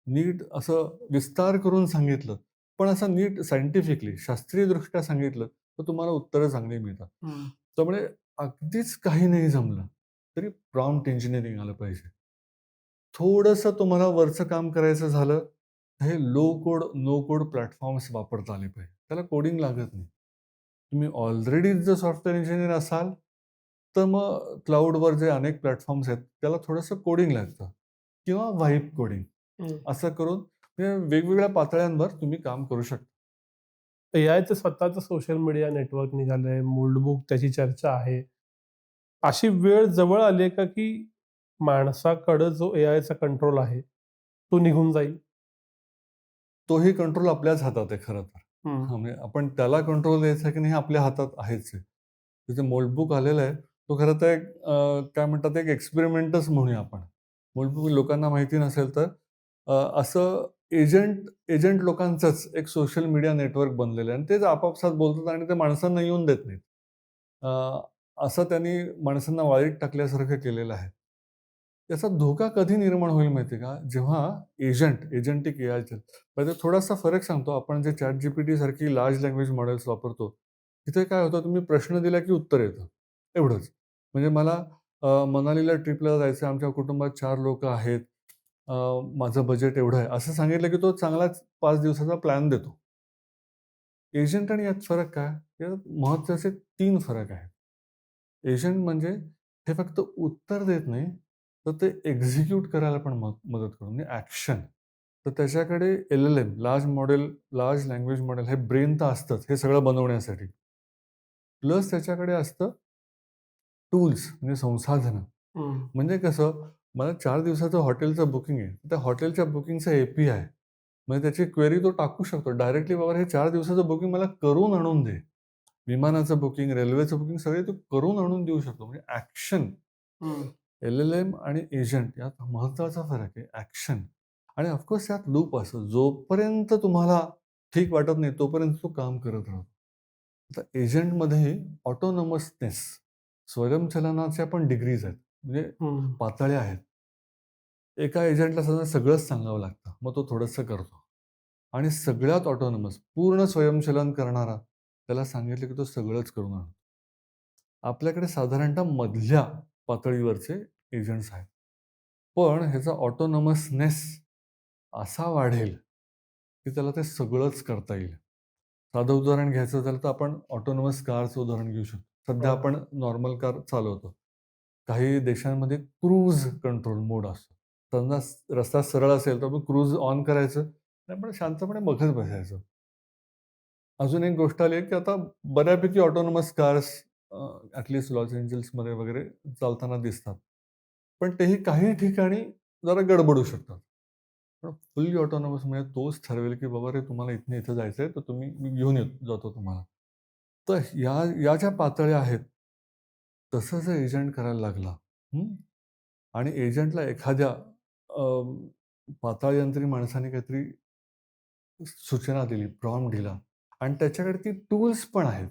नीट असं विस्तार करून सांगितलं, पण असं नीट सायंटिफिकली शास्त्रीयदृष्ट्या सांगितलं, तर तुम्हाला उत्तरं चांगली मिळतात. हं. त्यामुळे अगदीच काही नाही जमलं, तरी प्रॉम्प्ट इंजिनिअरिंग आलं पाहिजे. थोडंसं तुम्हाला वरचं काम करायचं झालं, हे low code, no code platforms वापरता आले पाहिजे. त्याला कोडिंग लागत नाही. तुम्ही ऑलरेडी जर सॉफ्टवेअर इंजिनिअर असाल, तर मग क्लाउडवर जे अनेक प्लॅटफॉर्म्स आहेत, त्याला थोडंसं कोडिंग लागतं किंवा व्हाईब कोडिंग. हं. असं करून म्हणजे वेगवेगळ्या पातळ्यांवर तुम्ही काम करू शकता. एआयचं स्वतःचं सोशल मीडिया नेटवर्क निघालंय, मोल्डबुक त्याची चर्चा आहे. अशी वेळ जवळ आली आहे का, की माणसाकडं जो एआयचा कंट्रोल आहे, तो निघून जाईल? तोही कंट्रोल आपल्याच हातात आहे खरं तर. हं. हां, म्हणजे आपण त्याला कंट्रोल द्यायचा की नाही हे आपल्या हातात आहेच आहे. त्याचं मोल्डबुक आलेलं आहे. तो खरं तर एक काय म्हणतात एक एक्सपेरिमेंटच म्हणूया आपण. मोल्डबुक लोकांना माहिती नसेल तर असं एजंट लोकांचंच एक सोशल मीडिया नेटवर्क बनलेलं आहे आणि तेच आपापसात बोलतात आणि ते माणसांना येऊन देत नाहीत. असं त्यांनी माणसांना वाळीत टाकल्यासारखं केलेलं आहे. त्याचा धोका कधी निर्माण होईल माहिती आहे का? जेव्हा एजंटिक एआयचे म्हणजे थोडासा फरक सांगतो. आपण जे ChatGPT सारखी लार्ज लँग्वेज मॉडेल्स वापरतो, तिथे काय होतं तुम्ही प्रश्न दिला की उत्तर येतं. एवढंच. म्हणजे मला मनालीला ट्रिपला जायचं आहे. आमच्या कुटुंबात 4 लोकं आहेत. अ, माझं बजेट एवढं आहे. असं सांगितलं की तो चांगलाच 5 दिवसाचा प्लॅन देतो. एजंट आणि यात फरक काय? यात महत्त्वाचे 3 फरक आहेत. एजंट म्हणजे हे फक्त उत्तर देत नाही, तर ते एक्झिक्यूट करायला पण मदत करतो. म्हणजे ॲक्शन. तर त्याच्याकडे एल-एल-एम, लार्ज लँग्वेज मॉडेल हे ब्रेन तर असतंच, हे सगळं बनवण्यासाठी. प्लस त्याच्याकडे असतं टूल्स म्हणजे संसाधनं. हं. म्हणजे कसं, मला 4 दिवसाचं हॉटेलचं बुकिंग आहे. त्या हॉटेलच्या बुकिंगचं ए-पी-आय म्हणजे त्याची क्वेरी तो टाकू शकतो. डायरेक्टली बाबा हे 4 दिवसाचं बुकिंग मला करून आणून दे. विमानाचं बुकिंग, रेल्वेचं बुकिंग सगळे तो करून आणून देऊ शकतो. म्हणजे ॲक्शन. हं. एल-एल-एम आणि एजंट यात महत्त्वाचा फरक आहे ॲक्शन. आणि ऑफकोर्स यात लूप असतो. जोपर्यंत तुम्हाला ठीक वाटत नाही, तोपर्यंत तो काम करत राहतो. आता एजंटमध्ये ऑटोनॉमसनेस, स्वयंचलनाच्या पण डिग्रीज आहेत. म्हणजे हं. पातळ्या आहेत. एका एजंटला सगळंच सांगावं लागतं. मग तो थोडंसं करतो. आणि सगळ्यात ऑटोनॉमस, पूर्ण स्वयंचलन करणारा, त्याला सांगितलं की तो सगळंच करून आणतो. आपल्याकडे साधारणतः मधल्या पातळीवरचे एजंट्स आहेत. पण ह्याचा ऑटोनॉमसनेस असा वाढेल, की त्याला ते सगळंच करता येईल. साधं उदाहरण घ्यायचं झालं तर आपण ऑटोनॉमस कारचं उदाहरण घेऊ शकतो. सध्या हो. आपण नॉर्मल कार चालवतो. काही देशांमध्ये क्रूज कंट्रोल मोड असतो. समजा रस्ता सरळ असेल तर आपण क्रूज ऑन करायचं आणि आपण शांतपणे बघत बसायचं. अजून एक गोष्ट आली आहे, की आता बऱ्यापैकी ऑटोनॉमस कार्स लॉस एंजेल्समध्ये वगैरे चालताना दिसतात. पण तेही काही ठिकाणी जरा गडबडू शकतात. पण फुल्ली ऑटोनॉमस म्हणजे तोच ठरवेल, की बाबा रे तुम्हाला इथनं इथं जायचंय, तर मी घेऊन जातो तुम्हाला. तर या ज्या पातळ्या आहेत, तसं जर एजंट करायला लागला, हं, आणि एजंटला एखाद्या अ, पाताळयंत्री माणसाने काहीतरी सूचना दिली, प्रॉम्प्ट दिला आणि त्याच्याकडे ती टूल्स पण आहेत,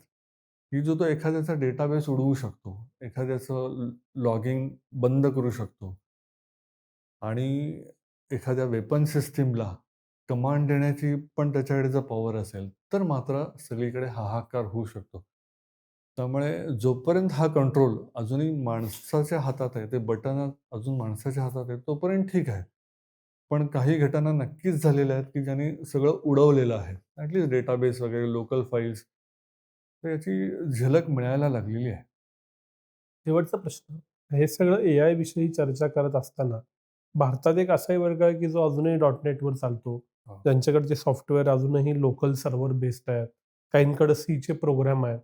की जो तो एखाद्याचा डेटाबेस उडवू शकतो. एखाद्याचं लॉगिंग बंद करू शकतो आणि एखाद्या वेपन सिस्टमला कमांड देण्याची पण त्याच्याकडे जर पॉवर असेल, तर मात्र सगळीकडे हाहाकार होऊ शकतो. त्यामुळे जोपर्यंत हा कंट्रोल अजूनही माणसाच्या हातात आहे, ते बटन अजून माणसाच्या हातात आहे, तोपर्यंत ठीक आहे. पण काही घटना नक्कीच झालेल्या आहेत, की ज्यांनी सगळं उडवलेलं आहे. डेटाबेस वगैरे, लोकल फाइल्स, तर याची झलक मिळायला लागलेली आहे. शेवटचा प्रश्न. हे सगळं एआय विषयी चर्चा करत असताना, भारतात एक असाही वर्ग आहे, की जो अजूनही .NETवर चालतो. हां. ज्यांच्याकडचे सॉफ्टवेअर अजूनही लोकल सर्व्हर बेस्ड आहेत. काहींकडे Cचे प्रोग्राम आहेत.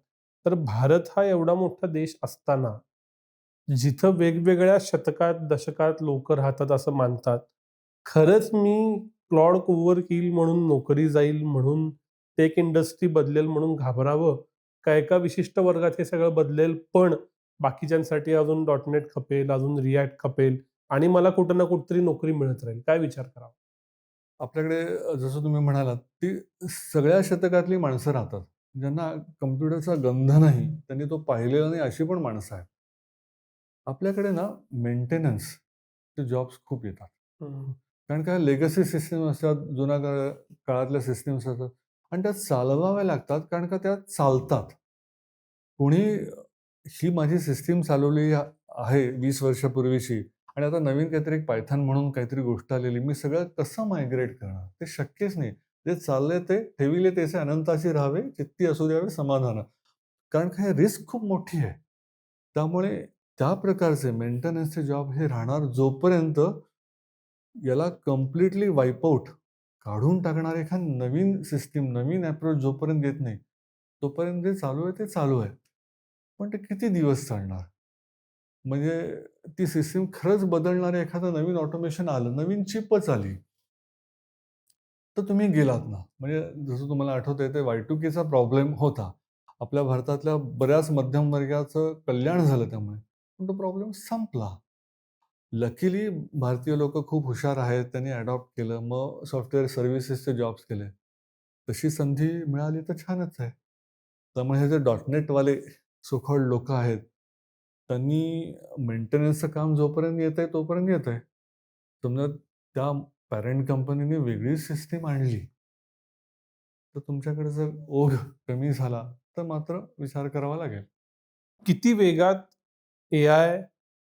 तर भारत हा एवढा मोठा देश असताना, जिथं वेगवेगळ्या शतकात, दशकात लोकं राहतात असं मानतात. खरंच मी क्लॉड कोवर येईल म्हणून नोकरी जाईल म्हणून टेक इंडस्ट्री बदलेल म्हणून घाबरावं? का एका विशिष्ट वर्गात हे सगळं बदलेल, पण बाकीच्यांसाठी अजून .NET खपेल, अजून React खपेल आणि मला कुठं ना कुठेतरी नोकरी मिळत राहील. काय विचार करावा? आपल्याकडे जसं तुम्ही म्हणालात, ती सगळ्या शतकातली माणसं राहतात. ज्यांना कॉम्प्युटरचा गंध नाही, त्यांनी तो पाहिलेला नाही, अशी पण माणसं आहेत. आपल्याकडे ना मेंटेनन्सचे जॉब्स खूप येतात. हं. कारण काय लेगसी सिस्टम असतात, जुन्या काळातल्या सिस्टम्स असतात आणि त्या चालवाव्या लागतात कारण का त्या चालतात. कोणी ही माझी सिस्टम चालवली आहे 20 वर्षापूर्वीची आणि आता नवीन काहीतरी एक पायथन म्हणून काहीतरी गोष्ट आलेली. मी सगळं कसं मायग्रेट करणार? ते शक्यच नाही. जे चाललंय ते ठेविले तेचे अनंताची राहावे, चित्ती असू द्यावे समाधान. कारण काय रिस्क खूप मोठी आहे. त्यामुळे त्या प्रकारचे मेंटेनन्सचे जॉब हे राहणार जोपर्यंत याला कंप्लीटली वाइप आउट काढून टाकणार एखाद नवीन सिस्टम, नवीन अप्रोच जोपर्यंत येत नाही, तोपर्यंत जे चालू आहे ते चालू आहे. पण ते किती दिवस चालणार? म्हणजे ती सिस्टम खरंच बदलणारं एखादं नवीन ऑटोमेशन आलं, नवीन चिपच आली, तर तुम्ही गेलात ना. म्हणजे जसं तुम्हाला आठवतंय ते Y2Kचा प्रॉब्लेम होता. आपल्या भारतातल्या बऱ्याच मध्यमवर्गाचं कल्याण झालं त्यामुळे. पण तो प्रॉब्लेम संपला. लकीली भारतीय लोकं खूप हुशार आहेत. त्यांनी अडॉप्ट केलं. मग सॉफ्टवेअर सर्व्हिसेसचे जॉब्स केले. तशी संधी मिळाली तर छानच आहे. त्यामुळे हे जे .NETवाले सो कॉल्ड लोकं आहेत, त्यांनी मेंटेनन्सचं काम जोपर्यंत येतंय तोपर्यंत येतंय. समजा त्या पॅरेंट कंपनीने वेगळी सिस्टम आणली, तर तुमच्याकडे जर ओघ कमी झाला, तर मात्र विचार करावा लागेल. किती वेगात एआय,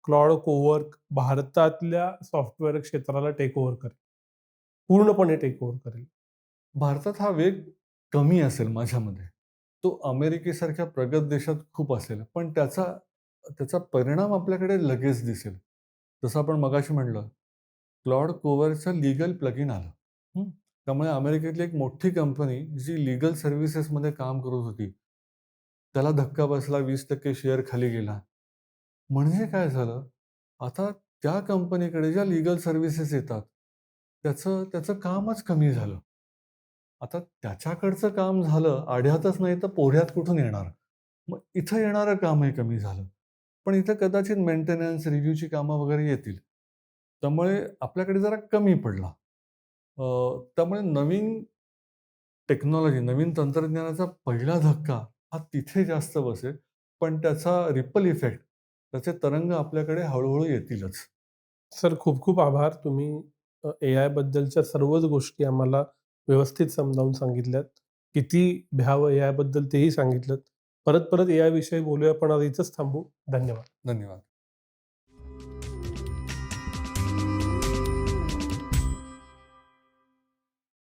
क्लॉड कोवर्क भारतातल्या सॉफ्टवेअर क्षेत्राला टेक ओव्हर करेल? पूर्णपणे टेक ओव्हर करेल? भारतात हा वेग कमी असेल माझ्या मते. तो अमेरिकेसारख्या प्रगत देशात खूप असेल. पण त्याचा त्याचा परिणाम आपल्याकडे लगेच दिसेल. जसं आपण मगाशी म्हटलं, क्लॉड कोव्हरचं लीगल प्लगइन आलं. हं. त्यामुळे अमेरिकेतली एक मोठी कंपनी जी लीगल सर्व्हिसेसमध्ये काम करत होती, त्याला धक्का बसला, 20% शेअर खाली गेला. म्हणजे काय झालं, आता त्या कंपनीकडे ज्या लीगल सर्व्हिसेस येतात, त्याचं त्याचं कामच कमी झालं. आता त्याच्याकडचं काम झालं, आढ्यातच नाही तर पोढ्यात कुठून येणार? मग इथं येणारं कामही कमी झालं. पण इथं कदाचित मेंटेनन्स, रिव्ह्यूची कामं वगैरे येतील. त्यामुळे आपल्याकडे जरा कमी पडला. त्यामुळे नवीन टेक्नॉलॉजी, नवीन तंत्रज्ञानाचा पहिला धक्का हा तिथे जास्त बसेल. पण त्याचा रिपल इफेक्ट, त्याचे तरंग आपल्याकडे हळू येतीलच. सर खूप-खूप आभार. तुम्ही एआयबद्दलच्या सर्वच गोष्टी आम्हाला व्यवस्थित समजावून सांगितल्यात. किती भ्यावं एआयबद्दल तेही सांगितलंत. परत परत एआय विषयी बोलूया, पण आज इथंच थांबू. धन्यवाद. धन्यवाद.